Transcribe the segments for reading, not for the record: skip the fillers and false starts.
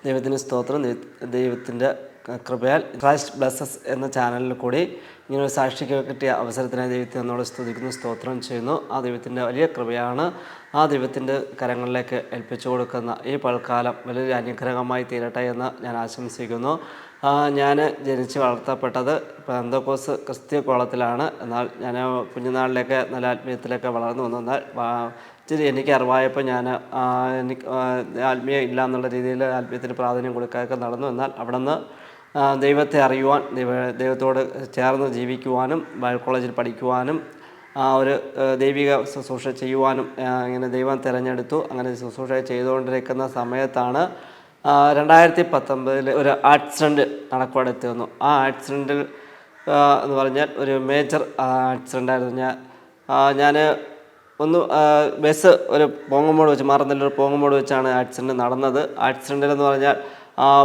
ദൈവത്തിന് സ്തോത്രം. ദൈവത്തിൻ്റെ കൃപയാൽ ക്രൈസ്റ്റ് ബ്ലസ്സസ് എന്ന ചാനലിൽ കൂടി ഇങ്ങനൊരു സാക്ഷിക്ക് കിട്ടിയ അവസരത്തിനായി ദൈവത്തെ എന്നോട് സ്തുതിക്കുന്നു, സ്തോത്രം ചെയ്യുന്നു. ആ ദൈവത്തിൻ്റെ വലിയ കൃപയാണ്. ആ ദൈവത്തിൻ്റെ കരങ്ങളിലേക്ക് ഏൽപ്പിച്ചു കൊടുക്കുന്ന ഈ പൽക്കാലം വലിയൊരു അനുഗ്രഹമായി തീരട്ടെ എന്ന് ഞാൻ ആശംസിക്കുന്നു. ഞാൻ ജനിച്ച് വളർത്തപ്പെട്ടത് പെന്തക്കോസ്ത് ക്രിസ്ത്യ കോളത്തിലാണ്. എന്നാൽ ഞാൻ കുഞ്ഞുനാളിലേക്ക് നല്ല ആത്മീയത്തിലൊക്കെ വളർന്നു വന്നു. എന്നാൽ ഇച്ചിരി എനിക്ക് അറിവായപ്പോൾ എനിക്ക് ആത്മീയം ഇല്ല എന്നുള്ള രീതിയിൽ ആത്മീയത്തിന് പ്രാധാന്യം കൊടുക്കാനൊക്കെ നടന്നു. എന്നാൽ അവിടെ നിന്ന് ദൈവത്തെ അറിയുവാൻ, ദൈവത്തോട് ചേർന്ന് ജീവിക്കുവാനും ബൈബിൾ കോളേജിൽ പഠിക്കുവാനും ഒരു ദൈവിക ശുശ്രൂഷ ചെയ്യുവാനും ഇങ്ങനെ ദൈവം തിരഞ്ഞെടുത്തു. അങ്ങനെ ശുശ്രൂഷ ചെയ്തുകൊണ്ടിരിക്കുന്ന സമയത്താണ് 2019 ഒരു ആക്സിഡൻറ്റ് നടക്കുവാനെത്തി വന്നു. ആ ആക്സിഡൻറ്റിൽ എന്ന് പറഞ്ഞാൽ ഒരു മേജർ ആക്സിഡൻ്റായിരുന്നു. ഞാൻ ബസ് ഒരു പോങ്ങുമോട് വെച്ച് മാറുന്നല്ലൊരു പോങ്ങുമോട് വെച്ചാണ് ആക്സിഡൻറ്റ് നടന്നത്. ആക്സിഡൻറ്റിലെന്ന് പറഞ്ഞാൽ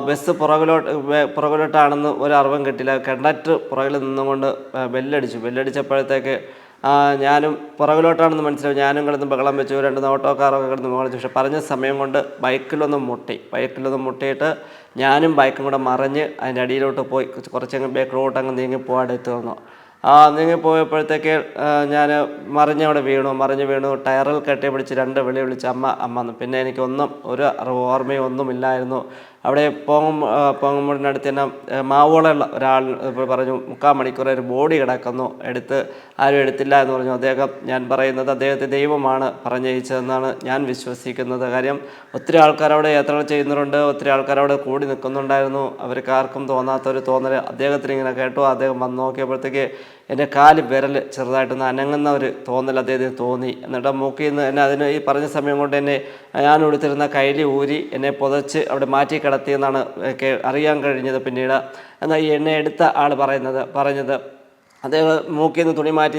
ബസ് പുറകിലോട്ടാണെന്ന് ഒരു അറിവും കിട്ടില്ല. കണ്ടക്ടർ പുറകിൽ നിന്നുകൊണ്ട് ബെല്ലടിച്ചപ്പോഴത്തേക്ക് ഞാനും പുറകിലോട്ടാണെന്ന് മനസ്സിലായി. ഞാനും കിടന്ന് ബഹളം വെച്ചു. 2 ഓട്ടോക്കാരൊക്കെ കിടന്ന് ബഹളം വെച്ചു. പക്ഷെ പറഞ്ഞ സമയം കൊണ്ട് ബൈക്കിലൊന്ന് മുട്ടിയിട്ട് ഞാനും ബൈക്കും കൂടെ മറിഞ്ഞ് അതിൻ്റെ അടിയിലോട്ട് പോയി കുറച്ചങ്ങ് ബാക്കിലോട്ടങ്ങ് നീങ്ങി പോകാനെത്തി വന്നു. നീങ്ങിപ്പോയപ്പോഴത്തേക്ക് ഞാൻ മറിഞ്ഞ് വീണു. ടയറിൽ കെട്ടി പിടിച്ച് 2 വിളി വിളിച്ച് അമ്മ. പിന്നെ എനിക്കൊന്നും ഒരു ഓർമ്മയും ഒന്നുമില്ലായിരുന്നു. അവിടെ പോങ്ങുമ്പോടിനടുത്ത് തന്നെ മാവോളമുള്ള ഒരാൾ പറഞ്ഞു 3/4 മണിക്കൂർ ഒരു ബോഡി കിടക്കുന്നു, ആരും എടുത്തില്ല എന്ന് പറഞ്ഞു. ഞാൻ പറയുന്നത് അദ്ദേഹത്തെ ദൈവമാണ് പറഞ്ഞയച്ചതെന്നാണ് ഞാൻ വിശ്വസിക്കുന്നത്. കാര്യം ഒത്തിരി ആൾക്കാർ അവിടെ യാത്രകൾ ചെയ്യുന്നവരുണ്ട്, ഒത്തിരി ആൾക്കാർ അവിടെ കൂടി നിൽക്കുന്നുണ്ടായിരുന്നു. അവർക്ക് ആർക്കും തോന്നാത്തൊരു തോന്നൽ അദ്ദേഹത്തിന് ഇങ്ങനെ കേട്ടു. അദ്ദേഹം വന്ന് നോക്കിയപ്പോഴത്തേക്ക് എൻ്റെ വിരൽ ചെറുതായിട്ടൊന്ന് അനങ്ങുന്ന ഒരു തോന്നൽ അദ്ദേഹത്തിന് തോന്നി. എന്നിട്ട് മൂക്കിൽ നിന്ന് എന്നെ അതിന് ഈ പറഞ്ഞ സമയം കൊണ്ട് എന്നെ ഞാൻ എടുത്തിരുന്ന കൈലി ഊരി എന്നെ പുതച്ച് അവിടെ മാറ്റി കിടത്തിയെന്നാണ് അറിയാൻ കഴിഞ്ഞത് പിന്നീട്. എന്നാൽ ഈ എന്നെ എടുത്ത ആൾ പറഞ്ഞത് അദ്ദേഹം മൂക്കിൽ നിന്ന് തുണി മാറ്റി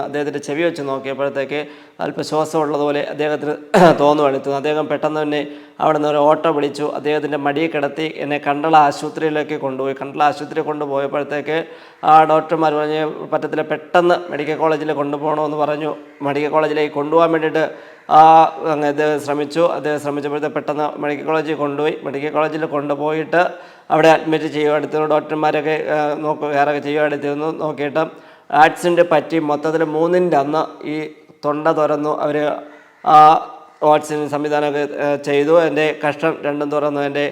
അദ്ദേഹത്തിൻ്റെ ചെവി വെച്ച് നോക്കിയപ്പോഴത്തേക്ക് അല്പം ശ്വാസം ഉള്ളതുപോലെ അദ്ദേഹത്തിന് തോന്നുവാണ്. അദ്ദേഹം പെട്ടെന്ന് തന്നെ അവിടെ നിന്ന് ഒരു ഓട്ടോ വിളിച്ചു. അദ്ദേഹത്തിൻ്റെ മടിയിൽ കിടത്തി എന്നെ കണ്ടള ആശുപത്രിയിലേക്ക് കൊണ്ടുപോയി. കണ്ടള ആശുപത്രി കൊണ്ടുപോയപ്പോഴത്തേക്ക് ഡോക്ടർമാർ പറഞ്ഞ് പറ്റത്തില്ല, പെട്ടെന്ന് മെഡിക്കൽ കോളേജിൽ കൊണ്ടുപോകണമെന്ന് പറഞ്ഞു. മെഡിക്കൽ കോളേജിലേക്ക് കൊണ്ടുപോകാൻ വേണ്ടിയിട്ട് അദ്ദേഹം ശ്രമിച്ചപ്പോഴത്തേക്ക് പെട്ടെന്ന് മെഡിക്കൽ കോളേജിൽ കൊണ്ടുപോയി. മെഡിക്കൽ കോളേജിൽ കൊണ്ടുപോയിട്ട് അവിടെ അഡ്മിറ്റ് ചെയ്യുവാടുത്തിരുന്നു. ഡോക്ടർമാരൊക്കെ വേറൊക്കെ ചെയ്യുവാടുത്തിരുന്നു. നോക്കിയിട്ട് ആക്സിഡൻറ്റ് പറ്റി മൊത്തത്തിൽ 3-ൻ്റെ അന്ന് ഈ തൊണ്ട തുറന്നു. അവർ ഓക്സിജൻ സംവിധാനമൊക്കെ ചെയ്തു. എൻ്റെ കഷ്ടം 2 തുറന്നു. എൻ്റെ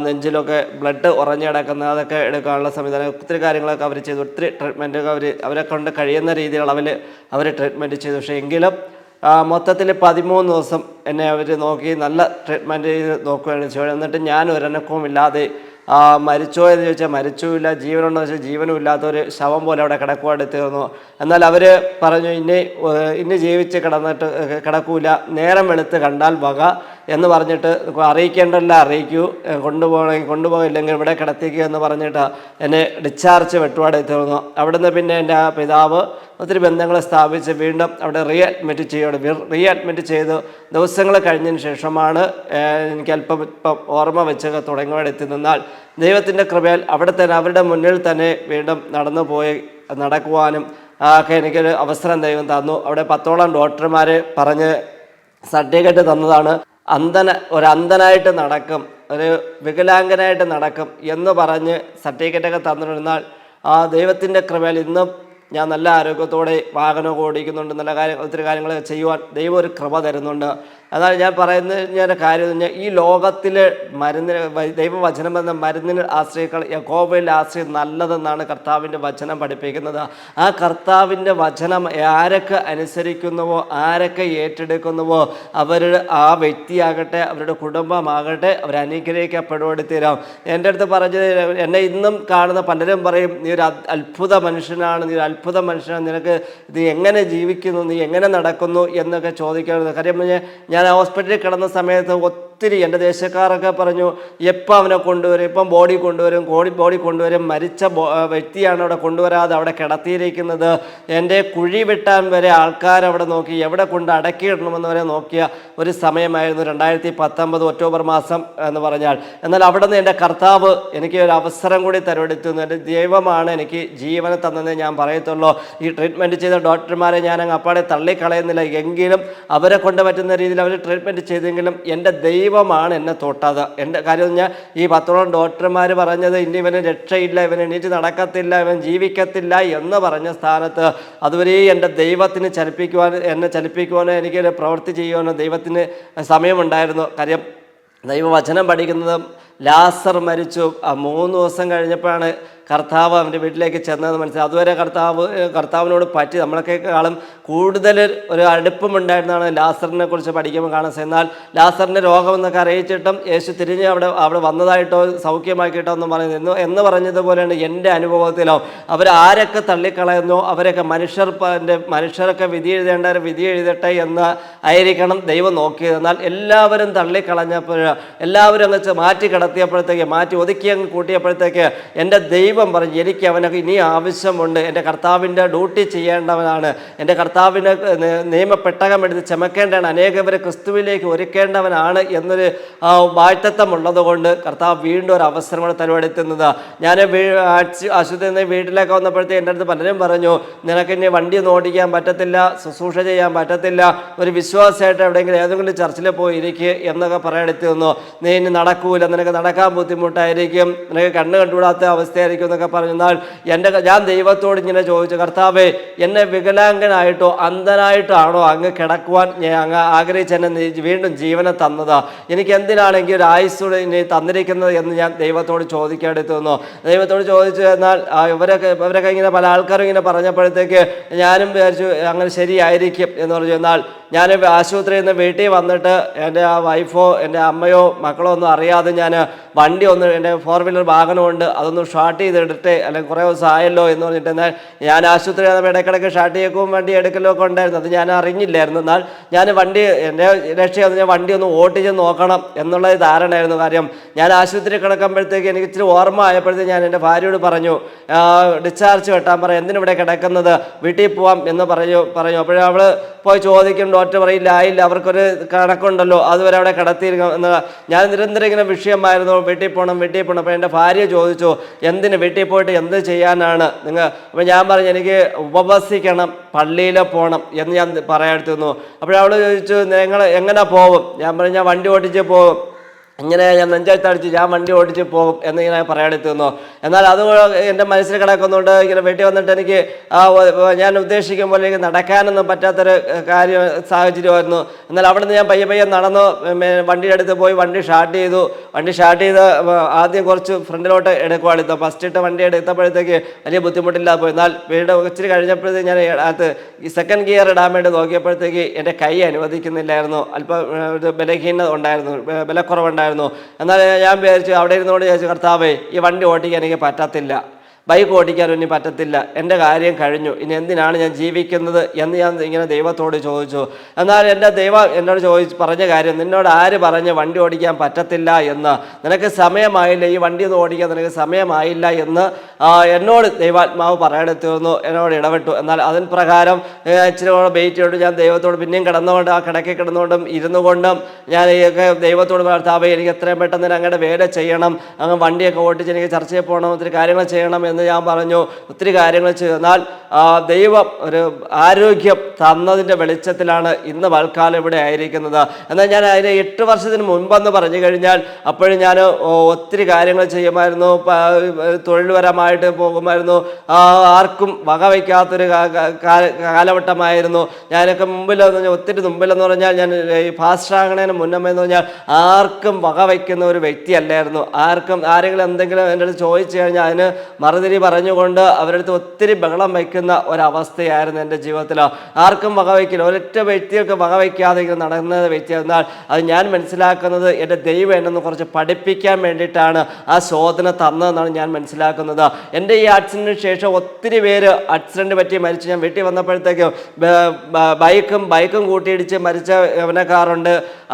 നെഞ്ചിലൊക്കെ ബ്ലഡ് ഉറഞ്ഞു കിടക്കുന്ന അതൊക്കെ എടുക്കാനുള്ള സംവിധാനം, ഒത്തിരി കാര്യങ്ങളൊക്കെ അവർ ചെയ്തു. ഒത്തിരി ട്രീറ്റ്മെൻറ്റൊക്കെ അവരെ കൊണ്ട് കഴിയുന്ന രീതിയിൽ അവർ ട്രീറ്റ്മെൻറ്റ് ചെയ്തു. പക്ഷേ എങ്കിലും മൊത്തത്തിൽ 13 ദിവസം എന്നെ അവർ നോക്കി നല്ല ട്രീറ്റ്മെൻറ്റ് ചെയ്ത് നോക്കുകയാണ് ചെയ്യുന്നത്. എന്നിട്ട് ഞാൻ ഒരനക്കവും ഇല്ലാതെ മരിച്ചോ എന്ന് ചോദിച്ചാൽ മരിച്ചുമില്ല, ജീവനുണ്ടോ എന്ന് വെച്ചാൽ ജീവനും ഇല്ലാത്തൊരു ശവം പോലെ അവിടെ കിടക്കുവാടുത്തിരുന്നു. എന്നാൽ അവർ പറഞ്ഞു ഇനി ജീവിച്ച് കിടക്കൂല, നേരം വെളുത്ത് കണ്ടാൽ വക എന്ന് പറഞ്ഞിട്ട് അറിയിക്കേണ്ടല്ല അറിയിക്കൂ, കൊണ്ടുപോകില്ലെങ്കിൽ ഇവിടെ കിടത്തിക്കുക എന്ന് പറഞ്ഞിട്ട് എന്നെ ഡിസ്ചാർജ് വെട്ടുവാടെത്തിരുന്നു. അവിടുന്ന് പിന്നെ എൻ്റെ പിതാവ് ഒത്തിരി ബന്ധങ്ങളെ സ്ഥാപിച്ച് വീണ്ടും അവിടെ റീഅഡ്മിറ്റ് ചെയ്ത് ദിവസങ്ങൾ കഴിഞ്ഞതിന് ശേഷമാണ് എനിക്ക് അല്പം ഓർമ്മ വെച്ചൊക്കെ തുടങ്ങിയെത്തി നിന്നാൽ ദൈവത്തിൻ്റെ കൃപയാൽ അവിടെ തന്നെ അവരുടെ മുന്നിൽ തന്നെ വീണ്ടും നടക്കുവാനും ഒക്കെ എനിക്കൊരു അവസരം ദൈവം തന്നു. അവിടെ 10ഓളം ഡോക്ടർമാർ പറഞ്ഞ് സർട്ടിഫിക്കറ്റ് തന്നതാണ്. അന്ധനായിട്ട് നടക്കും, ഒരു വികലാംഗനായിട്ട് നടക്കും എന്ന് പറഞ്ഞ് സർട്ടിഫിക്കറ്റൊക്കെ തന്നിരുന്നാൽ ദൈവത്തിൻ്റെ കൃപയാൽ ഇന്നും ഞാൻ നല്ല ആരോഗ്യത്തോടെ വാഹനമൊക്കെ ഓടിക്കുന്നുണ്ട്. ഒത്തിരി കാര്യങ്ങൾ ചെയ്യുവാൻ ദൈവം ഒരു കൃപ തരുന്നുണ്ട്. അതാണ് ഞാൻ പറയുന്നത്. കാര്യം എന്ന് പറഞ്ഞാൽ ഈ ലോകത്തിൽ ദൈവവചനം എന്ന മരുന്നിന് ആശ്രയിക്കാൻ യഹോവയിൽ ആശ്രയം നല്ലതെന്നാണ് കർത്താവിൻ്റെ വചനം പഠിപ്പിക്കുന്നത്. ആ കർത്താവിൻ്റെ വചനം ആരൊക്കെ അനുസരിക്കുന്നുവോ, ആരൊക്കെ ഏറ്റെടുക്കുന്നുവോ ആ വ്യക്തിയാകട്ടെ, അവരുടെ കുടുംബമാകട്ടെ, അവർ അനുഗ്രഹിക്കപ്പെടുവടുത്തീരാം. എൻ്റെ അടുത്ത് പറഞ്ഞത്, എന്നെ ഇന്നും കാണുന്ന പലരും പറയും, നീ ഒരു അത്ഭുത മനുഷ്യനാണ്, നിനക്ക് ഇത് എങ്ങനെ ജീവിക്കുന്നു, നീ എങ്ങനെ നടക്കുന്നു എന്നൊക്കെ ചോദിക്കുന്നത്. കാര്യം ഞാൻ ഹോസ്പിറ്റലിൽ കിടന്ന സമയത്ത് ഒത്തിരി എൻ്റെ ദേശക്കാരൊക്കെ പറഞ്ഞു, എപ്പോൾ അവനെ കൊണ്ടുവരും, ഇപ്പം ബോഡി കൊണ്ടുവരും, മരിച്ച വ്യക്തിയാണ് അവിടെ കൊണ്ടുവരാതെ അവിടെ കിടത്തിയിരിക്കുന്നത്. എൻ്റെ കുഴി വെട്ടാൻ വരെ ആൾക്കാരവിടെ നോക്കി, എവിടെ കൊണ്ട് അടക്കിയിടണമെന്ന് വരെ നോക്കിയ ഒരു സമയമായിരുന്നു 2019 ഒക്ടോബർ മാസം എന്ന് പറഞ്ഞാൽ. എന്നാൽ അവിടെ നിന്ന് എൻ്റെ കർത്താവ് എനിക്ക് ഒരു അവസരം കൂടി തരുവെടുത്തുന്നു. എൻ്റെ ദൈവമാണ് എനിക്ക് ജീവനെ തന്നതെന്ന് ഞാൻ പറയത്തുള്ളൂ. ഈ ട്രീറ്റ്മെൻറ്റ് ചെയ്ത ഡോക്ടർമാരെ ഞാൻ അങ്ങ് അപ്പാടെ തള്ളിക്കളയുന്നില്ല. എങ്കിലും അവരെ കൊണ്ട് പറ്റുന്ന രീതിയിൽ അവർ ട്രീറ്റ്മെൻറ്റ് ചെയ്തെങ്കിലും എൻ്റെ ദൈവം ദൈവമാണ് എന്നെ തൊട്ടത്. എൻ്റെ കാര്യം ഞാൻ ഈ 10ഓളം ഡോക്ടർമാർ പറഞ്ഞത് ഇനി ഇവന് രക്ഷയില്ല, ഇവൻ എണീറ്റ് നടക്കത്തില്ല, ഇവൻ ജീവിക്കത്തില്ല എന്ന് പറഞ്ഞ സ്ഥാനത്ത് അതുവരെ എൻ്റെ ദൈവത്തിന് എന്നെ ചലിപ്പിക്കുവാനോ എനിക്ക് പ്രവൃത്തി ചെയ്യുവാനോ ദൈവത്തിന് സമയമുണ്ടായിരുന്നു. കാര്യം ദൈവവചനം പഠിക്കുന്നതും ലാസർ മരിച്ചു 3 ദിവസം കഴിഞ്ഞപ്പോഴാണ് കർത്താവ് അവൻ്റെ വീട്ടിലേക്ക് ചെന്നതെന്ന് മനസ്സിലായി. അതുവരെ കർത്താവിനോട് പറ്റി നമ്മളൊക്കെക്കാളും കൂടുതൽ ഒരു അടുപ്പമുണ്ടായിരുന്നാണ് ലാസറിനെ കുറിച്ച് പഠിക്കുമ്പോൾ കാണാൻ. എന്നാൽ ലാസറിൻ്റെ രോഗമെന്നൊക്കെ അറിയിച്ചിട്ടും യേശു തിരിഞ്ഞ് അവിടെ വന്നതായിട്ടോ സൗഖ്യമാക്കിയിട്ടോ എന്ന് പറഞ്ഞതുപോലെയാണ് എൻ്റെ അനുഭവത്തിലോ അവരാരൊക്കെ തള്ളിക്കളയുന്നോ അവരൊക്കെ മനുഷ്യരൊക്കെ വിധി എഴുതേണ്ടവർ വിധി എഴുതട്ടെ എന്ന് ആയിരിക്കണം ദൈവം നോക്കിയത്. എന്നാൽ എല്ലാവരും തള്ളിക്കളഞ്ഞപ്പോൾ, എല്ലാവരും അങ്ങ് മാറ്റി കിടത്തിയപ്പോഴത്തേക്ക്, മാറ്റി ഒതുക്കി അങ്ങ് കൂട്ടിയപ്പോഴത്തേക്ക് എൻ്റെ ദൈവം പറഞ്ഞു എനിക്ക് അവനൊക്കെ ഇനി ആവശ്യമുണ്ട്, എൻ്റെ കർത്താവിൻ്റെ ഡ്യൂട്ടി ചെയ്യേണ്ടവനാണ്, എൻ്റെ കർത്താവിൻ്റെ നിയമപ്പെട്ടകം എടുത്ത് ചുമക്കേണ്ടതാണ്, അനേകവരെ ക്രിസ്തുവിലേക്ക് ഒരുക്കേണ്ടവനാണ് എന്നൊരു വാഴ്ത്തത്വമുള്ളത് കൊണ്ട് കർത്താവ് വീണ്ടും ഒരു അവസരം കൂടെ തരുവെടുത്തുന്നത്. ഞാൻ ആശുപത്രിയിൽ നിന്ന് വീട്ടിലേക്ക് വന്നപ്പോഴത്തേക്ക് എൻ്റെ അടുത്ത് പലരും പറഞ്ഞു, നിനക്ക് ഇനി വണ്ടിയൊന്നും ഓടിക്കാൻ പറ്റത്തില്ല, ശുശ്രൂഷ ചെയ്യാൻ പറ്റത്തില്ല, ഒരു വിശ്വാസമായിട്ട് എവിടെയെങ്കിലും ഏതെങ്കിലും ചർച്ചിൽ പോയി ഇരിക്കുക എന്നൊക്കെ പറയാനെടുത്തു തന്നു. നീ ഇനി നടക്കൂല, നിനക്ക് നടക്കാൻ ബുദ്ധിമുട്ടായിരിക്കും, നിനക്ക് കണ്ണ് കണ്ടുകൂടാത്ത അവസ്ഥയായിരിക്കും എന്നൊക്കെ പറഞ്ഞാൽ ഞാൻ ദൈവത്തോട് ഇങ്ങനെ ചോദിച്ചു, കർത്താവേ എന്നെ വികലാംഗനായിട്ടോ അന്ധനായിട്ടാണോ അങ്ങ് കിടക്കുവാൻ അങ്ങ് ആഗ്രഹിച്ച് എന്നെ വീണ്ടും ജീവനെ തന്നത്? എനിക്ക് എന്തിനാണെങ്കിൽ ഒരു ആയുസ്സോട് ഇനി തന്നിരിക്കുന്നത് എന്ന് ഞാൻ ദൈവത്തോട് ചോദിക്കാനെടുത്തു വന്നു. ദൈവത്തോട് ചോദിച്ചു. എന്നാൽ ഇവരൊക്കെ ഇങ്ങനെ പല ആൾക്കാരും ഇങ്ങനെ പറഞ്ഞപ്പോഴത്തേക്ക് ഞാനും വിചാരിച്ചു അങ്ങനെ ശരിയായിരിക്കും എന്ന് പറഞ്ഞു. എന്നാൽ ഞാൻ ആശുപത്രിയിൽ നിന്ന് വീട്ടിൽ വന്നിട്ട് എൻ്റെ വൈഫോ എൻ്റെ അമ്മയോ മക്കളോ ഒന്നും അറിയാതെ ഞാൻ വണ്ടി എൻ്റെ 4 വീലർ വാഹനമുണ്ട് അതൊന്ന് ഷാർട്ട് ചെയ്തിടട്ടെ, അല്ലെങ്കിൽ കുറേ ദിവസം ആയല്ലോ എന്ന് പറഞ്ഞിട്ട്. എന്നാൽ ഞാൻ ആശുപത്രി ഇടയ്ക്കിടയ്ക്ക് ഷാർട്ട് ചെയ്യക്കും വണ്ടി എടുക്കലോ ഒക്കെ ഉണ്ടായിരുന്നു, അത് ഞാൻ അറിഞ്ഞില്ലായിരുന്നു. എന്നാൽ ഞാൻ എൻ്റെ രക്ഷയെന്ന് ഞാൻ വണ്ടി ഒന്ന് ഓട്ടിച്ച് നോക്കണം എന്നുള്ള ധാരണയായിരുന്നു. കാര്യം ഞാൻ ആശുപത്രി കിടക്കുമ്പോഴത്തേക്ക് എനിക്ക് ഇച്ചിരി ഓർമ്മ ആയപ്പോഴത്തേക്ക് ഞാൻ എൻ്റെ ഭാര്യയോട് പറഞ്ഞു, ഡിസ്ചാർജ് വെട്ടാൻ പറയാം, എന്തിനിവിടെ കിടക്കുന്നത്, വീട്ടിൽ പോവാം എന്ന് പറഞ്ഞു. അപ്പോഴേ അവൾ പോയി ചോദിക്കും, ഡോക്ടർ പറയില്ല ആയില്ല, അവർക്കൊരു കണക്കുണ്ടല്ലോ, അതുവരെ അവിടെ കിടത്തിയിരിക്കണം എന്ന്. ഞാൻ നിരന്തരം ഇങ്ങനെ വിഷയമായിരുന്നു, വീട്ടിൽ പോകണം. അപ്പോൾ എൻ്റെ ഭാര്യ ചോദിച്ചു, എന്തിന് വീട്ടിൽ പോയിട്ട് എന്ത് ചെയ്യാനാണ് നിങ്ങൾ? അപ്പോൾ ഞാൻ പറഞ്ഞു, എനിക്ക് ഉപവസിക്കണം, പള്ളിയിൽ പോകണം എന്ന് ഞാൻ പറയാനെടുത്തിരുന്നു. അപ്പോഴവൾ ചോദിച്ചു, നിങ്ങൾ എങ്ങനെ പോകും? ഞാൻ പറഞ്ഞു, ഞാൻ വണ്ടി ഓടിച്ച് പോകും. ഇങ്ങനെ ഞാൻ നെഞ്ചത്തടിച്ച് ഞാൻ വണ്ടി ഓടിച്ച് പോകും എന്നിങ്ങനെ പറയാനെടുത്തുന്നു. എന്നാൽ അത് എൻ്റെ മനസ്സിൽ കിടക്കുന്നുണ്ട്. ഇങ്ങനെ വീട്ടിൽ വന്നിട്ട് എനിക്ക് ഞാൻ ഉദ്ദേശിക്കും പോലെ എനിക്ക് നടക്കാനൊന്നും പറ്റാത്തൊരു സാഹചര്യമായിരുന്നു. എന്നാൽ അവിടെ നിന്ന് ഞാൻ പയ്യെ നടന്നു വണ്ടിയുടെ അടുത്ത് പോയി വണ്ടി സ്റ്റാർട്ട് ചെയ്ത് ആദ്യം കുറച്ച് ഫ്രണ്ടിലോട്ട് എടുക്കുവായിരുന്നു. ഫസ്റ്റ് ഇട്ട് വണ്ടി എടുത്തപ്പോഴത്തേക്ക് വലിയ ബുദ്ധിമുട്ടില്ലാതെ പോയി. എന്നാൽ വീട് ഇച്ചിരി കഴിഞ്ഞപ്പോഴത്തേക്ക് ഞാൻ ഈ സെക്കൻഡ് ഗിയർ ഇടാൻ വേണ്ടി നോക്കിയപ്പോഴത്തേക്ക് എൻ്റെ കൈ അനുവദിക്കുന്നില്ലായിരുന്നു. അല്പം ഒരു ബലഹീനത ഉണ്ടായിരുന്നു, ബലക്കുറവുണ്ടായിരുന്നു. എന്നാൽ ഞാൻ വിചാരിച്ചു, അവിടെ ഇരുന്നോട് വിചാരിച്ചു, കർത്താവേ ഈ വണ്ടി ഓടിക്കാൻ എനിക്ക് പറ്റത്തില്ല, ബൈക്ക് ഓടിക്കാനും ഇനി പറ്റത്തില്ല, എൻ്റെ കാര്യം കഴിഞ്ഞു, ഇനി എന്തിനാണ് ഞാൻ ജീവിക്കുന്നത് എന്ന് ഞാൻ ഇങ്ങനെ ദൈവത്തോട് ചോദിച്ചു. എന്നാൽ എൻ്റെ ദൈവം എന്നോട് പറഞ്ഞ കാര്യം, നിന്നോട് ആര് പറഞ്ഞ് വണ്ടി ഓടിക്കാൻ പറ്റത്തില്ല എന്ന്? നിനക്ക് സമയമായില്ല, ഈ വണ്ടി ഒന്നും ഓടിക്കാൻ നിനക്ക് സമയമായില്ല എന്ന് എന്നോട് ദൈവാത്മാവ് പറയാനെത്തുന്നു, എന്നോട് ഇടപെട്ടു. എന്നാൽ അതിന് പ്രകാരം ഇച്ചിരി കൂടെ വെയിറ്റ് ചെയ്തിട്ട് ഞാൻ ദൈവത്തോട് പിന്നെയും കിടന്നുകൊണ്ട് ആ കിടക്കി കിടന്നുകൊണ്ടും ഇരുന്നു കൊണ്ടും ഞാൻ ദൈവത്തോട് കർത്താവേ എനിക്ക് എത്രയും പെട്ടെന്ന് അങ്ങയുടെ വേല ചെയ്യണം, അങ്ങ് വണ്ടിയൊക്കെ ഓടിച്ച് എനിക്ക് ചർച്ചയിൽ പോകണം, ഒത്തിരി കാര്യങ്ങൾ ചെയ്യണം എന്ന് ഞാൻ പറഞ്ഞു. ഒത്തിരി കാര്യങ്ങൾ ചെയ്താൽ ദൈവം ഒരു ആരോഗ്യം തന്നതിൻ്റെ വെളിച്ചത്തിലാണ് ഇന്ന് വൽക്കാലം ഇവിടെ ആയിരിക്കുന്നത്. എന്നാൽ ഞാൻ അതിന് 8 വർഷത്തിന് മുൻപെന്ന് പറഞ്ഞു കഴിഞ്ഞാൽ അപ്പോഴും ഞാൻ ഒത്തിരി കാര്യങ്ങൾ ചെയ്യുമായിരുന്നു, തൊഴിൽപരമായിട്ട് പോകുമായിരുന്നു, ആർക്കും വകവയ്ക്കാത്തൊരു കാലഘട്ടമായിരുന്നു. ഞാനൊക്കെ ഒത്തിരി മുമ്പിലെന്ന് പറഞ്ഞാൽ ഞാൻ ഈ ഫാസ്റ്റാകണേന് മുന്നമെന്ന് പറഞ്ഞാൽ ആർക്കും വകവയ്ക്കുന്ന ഒരു വ്യക്തിയല്ലായിരുന്നു. ആരെങ്കിലും എന്തെങ്കിലും എൻ്റെ അടുത്ത് ചോദിച്ചു കഴിഞ്ഞാൽ അതിന് മറുതിരി പറഞ്ഞുകൊണ്ട് അവരുടെ അടുത്ത് ഒത്തിരി ബഹളം വയ്ക്കുന്ന ഒരവസ്ഥയായിരുന്നു എൻ്റെ ജീവിതത്തിൽ. ആർക്കും വകവയ്ക്കില്ല, ഒരൊറ്റ വ്യക്തികൾക്ക് വകവയ്ക്കാതെ നടന്ന വ്യക്തി. എന്നാൽ അത് ഞാൻ മനസ്സിലാക്കുന്നത് എൻ്റെ ദൈവം എന്നെ കുറച്ച് പഠിപ്പിക്കാൻ വേണ്ടിയിട്ടാണ് ആ ശോധന തന്നതെന്നാണ് ഞാൻ മനസ്സിലാക്കുന്നത്. എൻ്റെ ഈ ആക്സിഡൻറ്റിന് ശേഷം ഒത്തിരി പേര് ആക്സിഡൻറ്റ് പറ്റി മരിച്ചു. ഞാൻ വീട്ടിൽ വന്നപ്പോഴത്തേക്കും ബൈക്കും കൂട്ടിയിടിച്ച് മരിച്ച യവനക്കാരുണ്ട്,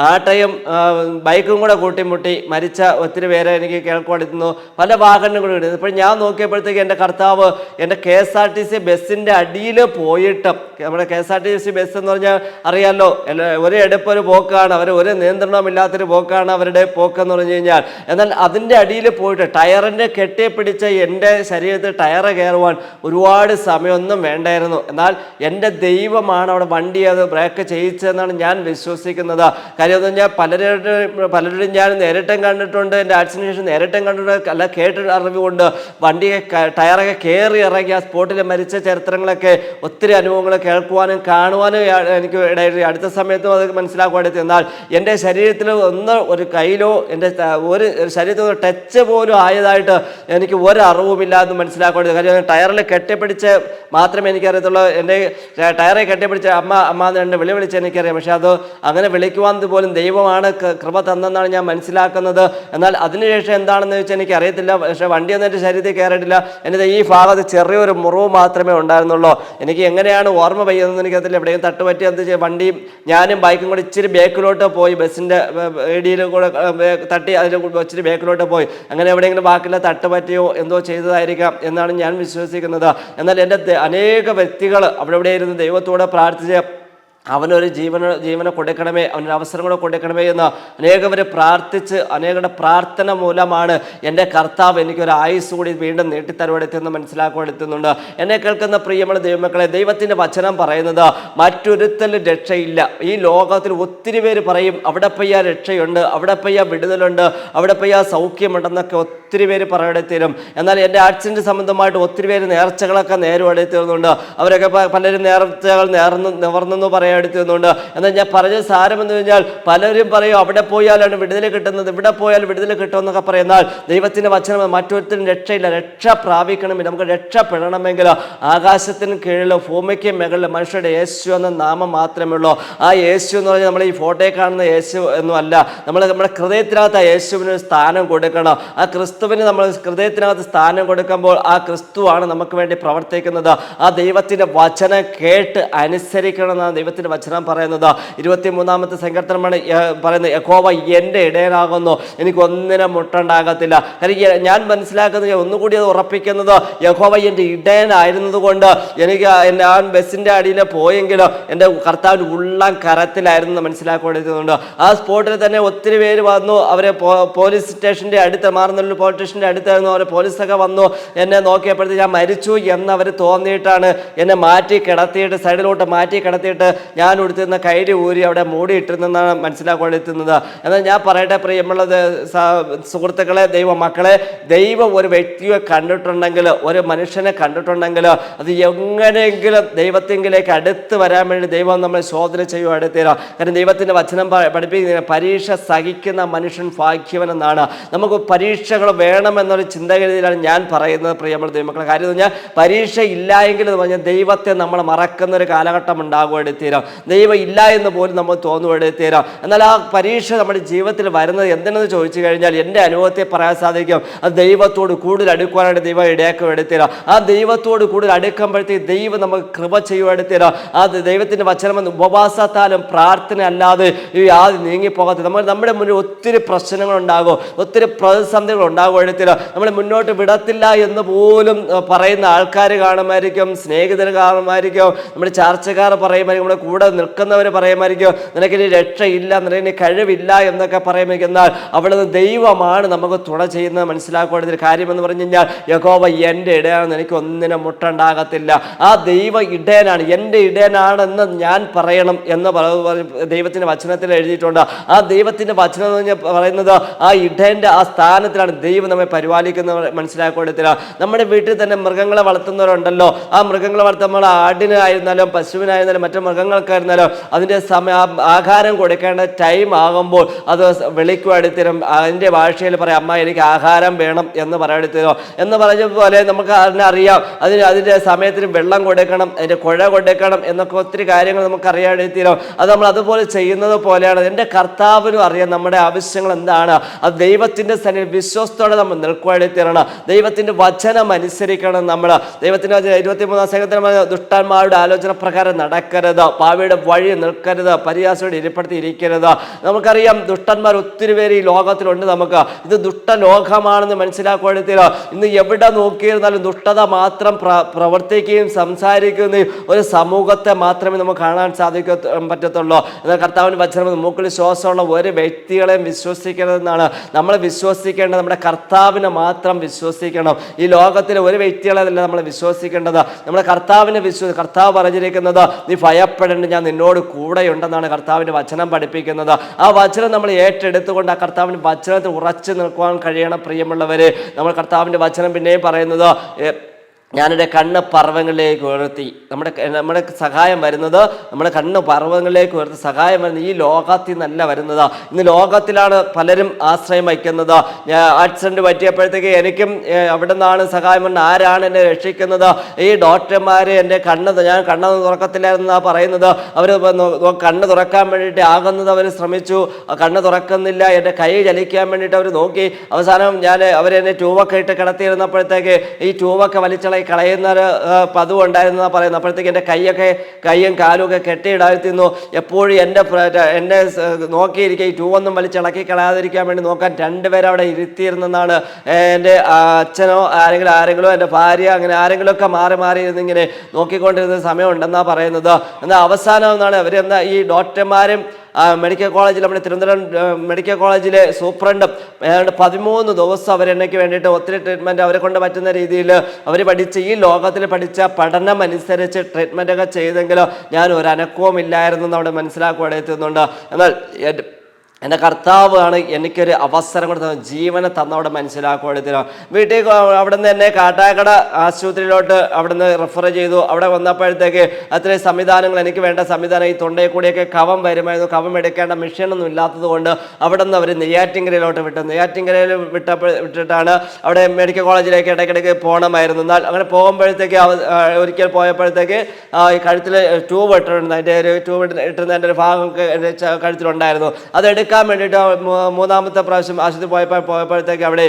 ആട്ടയും ബൈക്കും കൂടെ കൂട്ടിമുട്ടി മരിച്ച ഒത്തിരി പേരെ എനിക്ക് കേൾക്കുവാനിരുന്നു, പല വാഹനങ്ങളും ഇടുന്നു. ഇപ്പോൾ ഞാൻ നോക്കിയപ്പോൾ കഴിഞ്ഞപ്പോഴത്തേക്ക് എൻ്റെ കർത്താവ് എൻ്റെ KSRTC ബസ്സിൻ്റെ അടിയിൽ പോയിട്ട്, നമ്മുടെ KSRTC ബസ് എന്ന് പറഞ്ഞാൽ അറിയാമല്ലോ, ഒരു എടുപ്പൊരു പോക്കാണ്, അവർ ഒരു നിയന്ത്രണമില്ലാത്തൊരു പോക്കാണ് അവരുടെ പോക്കെന്ന് പറഞ്ഞു കഴിഞ്ഞാൽ. എന്നാൽ അതിൻ്റെ അടിയിൽ പോയിട്ട് ടയറിൻ്റെ കെട്ടിപ്പിടിച്ച് എൻ്റെ ശരീരത്തിൽ ടയറ് കയറുവാൻ ഒരുപാട് സമയമൊന്നും വേണ്ടായിരുന്നു. എന്നാൽ എൻ്റെ ദൈവമാണ് അവിടെ വണ്ടി അത് ബ്രേക്ക് ചെയ്യിച്ചതെന്നാണ് ഞാൻ വിശ്വസിക്കുന്നത്. കാര്യം എന്ന് പറഞ്ഞാൽ പലരുടെയും ഞാൻ നേരിട്ടും കണ്ടിട്ടുണ്ട്, എൻ്റെ ആക്സിഡന്റിന് ശേഷം നേരിട്ടും കണ്ടിട്ടുണ്ട്, അല്ല കേട്ട അറിവുകൊണ്ട് വണ്ടിയെ ടയറൊക്കെ കയറി ഇറങ്ങി ആ സ്പോട്ടിൽ മരിച്ച ചരിത്രങ്ങളൊക്കെ ഒത്തിരി അനുഭവങ്ങൾ കേൾക്കുവാനും കാണുവാനും എനിക്ക് ഇടയിൽ അടുത്ത സമയത്തും അത് മനസ്സിലാക്കുവാനായിട്ട്. എന്നാൽ എൻ്റെ ശരീരത്തിൽ ഒരു കയ്യിലോ എൻ്റെ ഒരു ശരീരത്തിൽ ടച്ച് പോലും ആയതായിട്ട് എനിക്ക് ഒരു അറിവുമില്ലാതെ മനസ്സിലാക്കുവാൻ. കാര്യം ടയറിൽ കെട്ടിപ്പിടിച്ച് മാത്രമേ എനിക്കറിയത്തുള്ളൂ. എൻ്റെ ടയറെ കെട്ടിപ്പിടിച്ച് അമ്മ എന്ന് രണ്ട് വിളിച്ച് എനിക്കറിയാം. പക്ഷെ അത് അങ്ങനെ വിളിക്കുവാൻ പോലും ദൈവമാണ് കൃപ തന്നെന്നാണ് ഞാൻ മനസ്സിലാക്കുന്നത്. എന്നാൽ അതിനുശേഷം എന്താണെന്ന് ചോദിച്ചാൽ എനിക്ക് അറിയത്തില്ല. പക്ഷേ വണ്ടിയൊന്നും എൻ്റെ ശരീരത്തിൽ കയറിയിട്ടില്ല. എൻ്റെ ഈ ഭാഗത്ത് ചെറിയൊരു മുറിവ് മാത്രമേ ഉണ്ടായിരുന്നുള്ളൂ. എനിക്ക് എങ്ങനെയാണ് ഓർമ്മ പെയ്യുന്നതെന്ന് എനിക്കറിയത്തില്ല. എവിടെയും തട്ടുപറ്റി എന്ത് ചെയ്യും, വണ്ടിയും ഞാനും ബൈക്കും കൂടി ഇച്ചിരി ബാക്കിലോട്ട് പോയി, ബസ്സിൻ്റെ ഏടിയിൽ കൂടെ തട്ടി അതിൽ ഇച്ചിരി ബാക്കിലോട്ട് പോയി. അങ്ങനെ എവിടെയെങ്കിലും ബാക്കിയുള്ള തട്ടുപറ്റിയോ എന്തോ ചെയ്തതായിരിക്കാം എന്നാണ് ഞാൻ വിശ്വസിക്കുന്നത്. എന്നാൽ എൻ്റെ അനേക വ്യക്തികൾ അവിടെ ഇരുന്ന് ദൈവത്തോടെ പ്രാർത്ഥിച്ച് അവനൊരു ജീവനെ കൊടുക്കണമേ, അവനൊരു അവസരം കൂടെ കൊടുക്കണമേ എന്ന് അനേകവരെ പ്രാർത്ഥിച്ച്, അനേകരുടെ പ്രാർത്ഥന മൂലമാണ് എൻ്റെ കർത്താവ് എനിക്കൊരു ആയുസ് കൂടി വീണ്ടും നീട്ടിത്തരുവെടുത്തെന്ന് മനസ്സിലാക്കുവാനെത്തുന്നുണ്ട്. എന്നെ കേൾക്കുന്ന പ്രിയമുള്ള ദൈവമക്കളെ, ദൈവത്തിൻ്റെ വചനം പറയുന്നത് മറ്റൊരുത്തലും രക്ഷയില്ല. ഈ ലോകത്തിൽ ഒത്തിരി പേര് പറയും അവിടെ പയ്യ രക്ഷയുണ്ട്, അവിടെ പയ്യ വിടുതലുണ്ട്, അവിടെ പയ്യ സൗഖ്യമുണ്ടെന്നൊക്കെ ഒത്തിരി പേര് പറയപ്പെടുത്തിരും. എന്നാൽ എൻ്റെ ആക്സിഡൻറ്റ് സംബന്ധമായിട്ട് ഒത്തിരി പേര് നേർച്ചകളൊക്കെ നേരുവെടുത്തിരുന്നുണ്ട്. അവരൊക്കെ പലരും നേർച്ചകൾ നിവർന്നെന്ന് പറയാൻ എടുത്തുന്നുണ്ട്. എന്നാൽ ഞാൻ പറഞ്ഞ സാരമെന്ന് കഴിഞ്ഞാൽ പലരും പറയും അവിടെ പോയാലാണ് വിടുതൽ കിട്ടുന്നത്, ഇവിടെ പോയാൽ വിടുതൽ കിട്ടുമെന്നൊക്കെ പറയുന്നാൽ ദൈവത്തിൻ്റെ വചനം മറ്റൊരുത്തിനും രക്ഷയില്ല. രക്ഷ പ്രാപിക്കണമെങ്കിൽ, നമുക്ക് രക്ഷപ്പെടണമെങ്കിൽ ആകാശത്തിന് കീഴിൽ ഭൂമിക്ക് മുകളിൽ മനുഷ്യരുടെ യേശു എന്ന നാമം മാത്രമേ ഉള്ളൂ. ആ യേശു എന്ന് പറഞ്ഞാൽ നമ്മൾ ഈ ഫോട്ടോയിൽ കാണുന്ന യേശു ഒന്നും അല്ല. നമ്മുടെ ഹൃദയത്തിനകത്ത് ആ യേശുവിന് സ്ഥാനം കൊടുക്കണം. ആ ക്രിസ്തുവിന് നമ്മൾ ഹൃദയത്തിനകത്ത് സ്ഥാനം കൊടുക്കുമ്പോൾ ആ ക്രിസ്തുവാണ് നമുക്ക് വേണ്ടി പ്രവർത്തിക്കുന്നത്. ആ ദൈവത്തിൻ്റെ വചനം കേട്ട് അനുസരിക്കണം എന്നാണ് ദൈവത്തിൻ്റെ വചനം പറയുന്നത്. 23-ാമത്തെ സങ്കീർത്തനമാണ് പറയുന്നത്, യഹോവ എൻ്റെ ഇടയനാകുന്നു, എനിക്ക് ഒന്നിനും മുട്ടുണ്ടാകത്തില്ല. കാര്യം ഞാൻ മനസ്സിലാക്കുന്നത്, ഒന്നുകൂടി അത് ഉറപ്പിക്കുന്നത്, യഹോവ എൻ്റെ ഇടയനായിരുന്നത് കൊണ്ട് എനിക്ക് ഞാൻ ബസ്സിൻ്റെ അടിയിൽ പോയെങ്കിലും എൻ്റെ കർത്താവിൻ്റെ ഉള്ളം കരത്തിലായിരുന്നു മനസ്സിലാക്കുന്നുണ്ട്. ആ സ്പോട്ടിൽ തന്നെ ഒത്തിരി പേര് വന്നു. അവരെ പോലീസ് സ്റ്റേഷൻ്റെ അടുത്ത്, മാറുന്നൊരു പോലീസ് സ്റ്റേഷൻ്റെ അടുത്തായിരുന്നു. അവർ പോലീസൊക്കെ വന്നു എന്നെ നോക്കിയപ്പോഴത്തേക്ക് ഞാൻ മരിച്ചു എന്നവർ തോന്നിയിട്ടാണ് എന്നെ മാറ്റി കിടത്തിയിട്ട്, സൈഡിലോട്ട് മാറ്റി കിടത്തിയിട്ട് ഞാൻ ഉടുത്തുന്ന കൈരി ഊരി അവിടെ മൂടിയിട്ടിരുന്നെന്നാണ് മനസ്സിലാക്കുവാനെത്തുന്നത്. എന്നാൽ ഞാൻ പറയട്ടെ പ്രിയമുള്ള സുഹൃത്തുക്കളെ, ദൈവമക്കളെ, ദൈവം ഒരു വ്യക്തിയെ കണ്ടിട്ടുണ്ടെങ്കിൽ, ഒരു മനുഷ്യനെ കണ്ടിട്ടുണ്ടെങ്കിൽ അത് എങ്ങനെയെങ്കിലും ദൈവത്തിങ്കിലേക്ക് അടുത്ത് വരാൻ വേണ്ടി ദൈവം നമ്മളെ ശോധന ചെയ്യുക അടുത്തരാം. കാരണം ദൈവത്തിൻ്റെ വചനം പഠിപ്പിക്കുന്ന പരീക്ഷ സഹിക്കുന്ന മനുഷ്യൻ ഭാഗ്യവനെന്നാണ്. നമുക്ക് പരീക്ഷകൾ വേണമെന്നൊരു ചിന്തഗതിയിലാണ് ഞാൻ പറയുന്നത് പ്രിയമുള്ള ദൈവമക്കളെ. കാര്യം എന്ന് പറഞ്ഞാൽ പരീക്ഷ ഇല്ല എങ്കിൽ എന്ന് പറഞ്ഞാൽ ദൈവത്തെ നമ്മൾ മറക്കുന്നൊരു കാലഘട്ടം ഉണ്ടാകുവാനെടുത്തീരാം. ദൈവം ഇല്ല എന്ന് പോലും നമ്മൾ തോന്നുവാനെടുത്തീരാം. എന്നാൽ ആ പരീക്ഷ നമ്മുടെ ജീവിതത്തിൽ വരുന്നത് എന്തിനെന്ന് ചോദിച്ചു കഴിഞ്ഞാൽ എൻ്റെ അനുഭവത്തെ പറയാൻ സാധിക്കും, അത് ദൈവത്തോട് കൂടുതൽ അടുക്കുവാനായിട്ട് ദൈവം ഇടയാക്കുക എടുത്തീരാം. ആ ദൈവത്തോട് കൂടുതൽ അടുക്കുമ്പോഴത്തേക്ക് ദൈവം നമുക്ക് കൃപ ചെയ്യുവാനെടുത്തീരാം. ആ ദൈവത്തിൻ്റെ വചനം ഉപവാസത്താലും പ്രാർത്ഥന അല്ലാതെ ഈ ആദ്യം നീങ്ങിപ്പോകാത്ത നമ്മുടെ മുന്നിൽ ഒത്തിരി പ്രശ്നങ്ങളുണ്ടാകും, ഒത്തിരി പ്രതിസന്ധികൾ ഉണ്ടാകും. എടുത്തീരാം നമ്മളെ മുന്നോട്ട് വിടത്തില്ല എന്ന് പോലും പറയുന്ന ആൾക്കാർ കാണുമായിരിക്കും, സ്നേഹിതർ കാണുമായിരിക്കും, നമ്മുടെ ചർച്ചക്കാർ പറയുമായിരിക്കും, നമ്മുടെ കൂടെ നിൽക്കുന്നവർ പറയുമായിരിക്കും നിനക്കിനി രക്ഷയില്ല, നിനക്കിനി കഴിവില്ല എന്നൊക്കെ പറയുമായിരിക്കും. എന്നാൽ അവിടുന്ന് ദൈവമാണ് നമുക്ക് തുണ ചെയ്യുന്നത് മനസ്സിലാക്കേണ്ട കാര്യമെന്ന് പറഞ്ഞു കഴിഞ്ഞാൽ, യഹോവ എൻ്റെ ഇടയാണെന്ന് എനിക്ക് ഒന്നിനും മുട്ടുണ്ടാകത്തില്ല. ആ ദൈവ ഇടയനാണ്, എൻ്റെ ഇടയനാണെന്ന് ഞാൻ പറയണം എന്ന് ദൈവത്തിൻ്റെ വചനത്തിൽ എഴുതിയിട്ടുണ്ട്. ആ ദൈവത്തിൻ്റെ വചനം എന്ന് പറയുന്നത് ആ ഇടയൻ്റെ ആ സ്ഥാനത്തിലാണ് ദൈവം നമ്മെ പരിപാലിക്കുന്നത് മനസ്സിലാക്കേണ്ടതില്ല. നമ്മുടെ വീട്ടിൽ തന്നെ മൃഗങ്ങളെ വളർത്തുന്നവരുണ്ടല്ലോ. ആ മൃഗങ്ങളെ വളർത്തുമ്പോൾ ആടിനായിരുന്നാലും പശുവിനായിരുന്നാലും മറ്റു മൃഗങ്ങൾക്കായിരുന്നാലും അതിൻ്റെ ആഹാരം കൊടുക്കേണ്ട ടൈം ആകുമ്പോൾ അത് വിളിക്കുവാടുത്തരും. അതിൻ്റെ ഭാഷയിൽ പറയാം, അമ്മ എനിക്ക് ആഹാരം വേണം എന്ന് പറയെടുത്തരോ എന്ന് പറഞ്ഞതുപോലെ നമുക്ക് അതിനറിയാം. അതിൻ്റെ സമയത്തിന് വെള്ളം കൊടുക്കണം, അതിൻ്റെ കുഴ കൊടുക്കണം എന്നൊക്കെ ഒത്തിരി കാര്യങ്ങൾ നമുക്ക് അറിയാതെത്തീരോ. അത് നമ്മൾ അതുപോലെ ചെയ്യുന്നത് പോലെയാണ്. എൻ്റെ കർത്താവിനും അറിയാം നമ്മുടെ ആവശ്യങ്ങൾ എന്താണ്. അത് ദൈവത്തിൻ്റെ സന്നിധിയിൽ വിശ്വസ്തോടെ നമ്മൾ നിൽക്കുവാടുത്തരണം. ദൈവത്തിൻ്റെ വചനം അനുസരിക്കണം. നമ്മൾ ദൈവത്തിൻ്റെ 23-ാം സങ്കീർത്തനം, ദുഷ്ടന്മാരുടെ ആലോചന പ്രകാരം നടക്കരുത്, പാവിയുടെ വഴി നിൽക്കരുത്, പരിഹാസിയുടെ ഇരിപ്പിടത്തിൽ ഇരിക്കരുത്. നമുക്കറിയാം ദുഷ്ടന്മാർ ഒത്തിരി പേര് ഈ ലോകത്തിലുണ്ട്. നമുക്ക് ഇത് ദുഷ്ടലോകമാണെന്ന് മനസ്സിലാക്കുകയാണെങ്കിൽ ഇന്ന് എവിടെ നോക്കിയിരുന്നാലും ദുഷ്ടത മാത്രം പ്രവർത്തിക്കുകയും സംസാരിക്കുകയും ഒരു സമൂഹത്തെ മാത്രമേ നമുക്ക് കാണാൻ പറ്റത്തുള്ളൂ. എന്നാൽ കർത്താവിൻ്റെ വചനം മൂക്കിൽ ശ്വാസമുള്ള ഒരു വ്യക്തികളെയും വിശ്വസിക്കരുതെന്നാണ്. നമ്മൾ വിശ്വസിക്കേണ്ടത് നമ്മുടെ കർത്താവിനെ മാത്രം വിശ്വസിക്കണം. ഈ ലോകത്തിലെ ഒരു വ്യക്തികളെയല്ല നമ്മൾ വിശ്വസിക്കേണ്ടത്, നമ്മുടെ കർത്താവിനെ കർത്താവ് പറഞ്ഞിരിക്കുന്നത് നീ ഭയപ്പെടേണ്ട, ഞാൻ നിന്നോട് കൂടെയുണ്ടെന്നാണ് കർത്താവിൻ്റെ വചനം പഠിപ്പിക്കുന്നത്. ആ വചനം നമ്മൾ ഏറ്റെടുത്തുകൊണ്ട് ആ കർത്താവിൻ്റെ വചനത്തിൽ ഉറച്ചു നിൽക്കുവാൻ കഴിയണം. പ്രിയമുള്ളവരെ, നമ്മൾ കർത്താവിൻ്റെ വചനം പിന്നെയും പറയുന്നത് ഞാനെൻ്റെ കണ്ണ് പർവ്വതങ്ങളിലേക്ക് ഉയർത്തി. നമ്മുടെ സഹായം വരുന്നത് നമ്മുടെ കണ്ണ് പർവ്വതങ്ങളിലേക്ക് ഉയർത്തി സഹായം വരുന്നത് ഈ ലോകത്തിൽ നിന്നല്ല വരുന്നത്. ഇന്ന് ലോകത്തിലാണ് പലരും ആശ്രയം വയ്ക്കുന്നത്. ഞാൻ ആക്സിഡൻറ്റ് പറ്റിയപ്പോഴത്തേക്ക് എനിക്കും അവിടെ നിന്നാണ് സഹായം വരുന്നത്. ആരാണ് എന്നെ രക്ഷിക്കുന്നത്? ഈ ഡോക്ടർമാർ എൻ്റെ ഞാൻ കണ്ണ് തുറക്കത്തില്ലായിരുന്നാണ് പറയുന്നത്. അവർ കണ്ണ് തുറക്കാൻ വേണ്ടിയിട്ട് ആകുന്നത് അവർ ശ്രമിച്ചു, കണ്ണ് തുറക്കുന്നില്ല. എൻ്റെ കൈ ചലിക്കാൻ വേണ്ടിയിട്ട് അവർ നോക്കി. അവസാനം അവരെന്നെ ട്യൂബൊക്കെ ഇട്ട് കിടത്തിയിരുന്നപ്പോഴത്തേക്ക് ഈ ട്യൂബൊക്കെ വലിച്ചളയി കളയുന്നൊരു പതിവ് ഉണ്ടായിരുന്ന പറയുന്നത്. അപ്പോഴത്തേക്ക് എൻ്റെ കൈയും കാലും ഒക്കെ കെട്ടിയിടാതിരുന്നു. എപ്പോഴും എന്നെ നോക്കിയിരിക്കുക, ഈ ട്യൂബൊന്നും വലിച്ചിളക്കി കളയാതിരിക്കാൻ വേണ്ടി നോക്കാൻ രണ്ടുപേരും അവിടെ ഇരുത്തിയിരുന്നെന്നാണ്. എൻ്റെ അച്ഛനോ ആരെങ്കിലും എൻ്റെ ഭാര്യ അങ്ങനെ ആരെങ്കിലുമൊക്കെ മാറി ഇരുന്നിങ്ങനെ നോക്കിക്കൊണ്ടിരുന്ന സമയമുണ്ടെന്നാണ് പറയുന്നത്. എന്നാൽ അവസാനം എന്നാണ് ഈ ഡോക്ടർമാരും മെഡിക്കൽ കോളേജിൽ, നമ്മുടെ തിരുവനന്തപുരം മെഡിക്കൽ കോളേജിലെ സൂപ്രണ്ടും ഏതാണ്ട് 13 ദിവസം അവരെന്നയ്ക്ക് വേണ്ടിയിട്ട് ഒത്തിരി ട്രീറ്റ്മെൻറ്റ് അവരെ കൊണ്ട് പറ്റുന്ന രീതിയിൽ അവർ ഈ ലോകത്തിൽ പഠിച്ച പഠനം അനുസരിച്ച് ട്രീറ്റ്മെൻറ്റൊക്കെ ചെയ്തെങ്കിലും ഞാൻ ഒരു അനക്കവും ഇല്ലായിരുന്നു എന്ന് അവിടെ മനസ്സിലാക്കുകയെത്തുന്നുണ്ട്. എന്നാൽ എൻ്റെ കർത്താവാണ് എനിക്കൊരു അവസരം കൊടുത്ത ജീവനെ തന്നവിടെ മനസ്സിലാക്കുകയാണ്. വീട്ടിൽ അവിടെ നിന്ന് എന്നെ കാട്ടാക്കട ആശുപത്രിയിലോട്ട് അവിടെ നിന്ന് റെഫർ ചെയ്തു. അവിടെ വന്നപ്പോഴത്തേക്ക് അത്രയും സംവിധാനങ്ങൾ, എനിക്ക് വേണ്ട സംവിധാനം, ഈ തൊണ്ടയിൽ കൂടിയൊക്കെ കഫം വരുമായിരുന്നു. കഫം എടുക്കേണ്ട മെഷീനൊന്നും ഇല്ലാത്തത് കൊണ്ട് അവിടെ നിന്ന് അവർ നെയ്യാറ്റിൻകരയിലോട്ട് വിട്ടു. നെയ്യാറ്റിൻകരയിൽ വിട്ടിട്ടാണ് അവിടെ മെഡിക്കൽ കോളേജിലേക്ക് ഇടയ്ക്കിടയ്ക്ക് പോകണമായിരുന്നു. എന്നാൽ അങ്ങനെ പോകുമ്പോഴത്തേക്ക് ഒരിക്കൽ പോയപ്പോഴത്തേക്ക് ഈ കഴുത്തിൽ ട്യൂബ് ഇട്ടിരുന്നു. അതിൻ്റെ ഒരു ട്യൂബ് ഇട്ടുന്നതിൻ്റെ ഒരു ഭാഗം കഴുത്തിലുണ്ടായിരുന്നു. അതെടുക്കാൻ വേണ്ടിയിട്ട് മൂന്നാമത്തെ പ്രാവശ്യം ആശുപത്രി പോയപ്പോഴത്തേക്ക് അവിടെ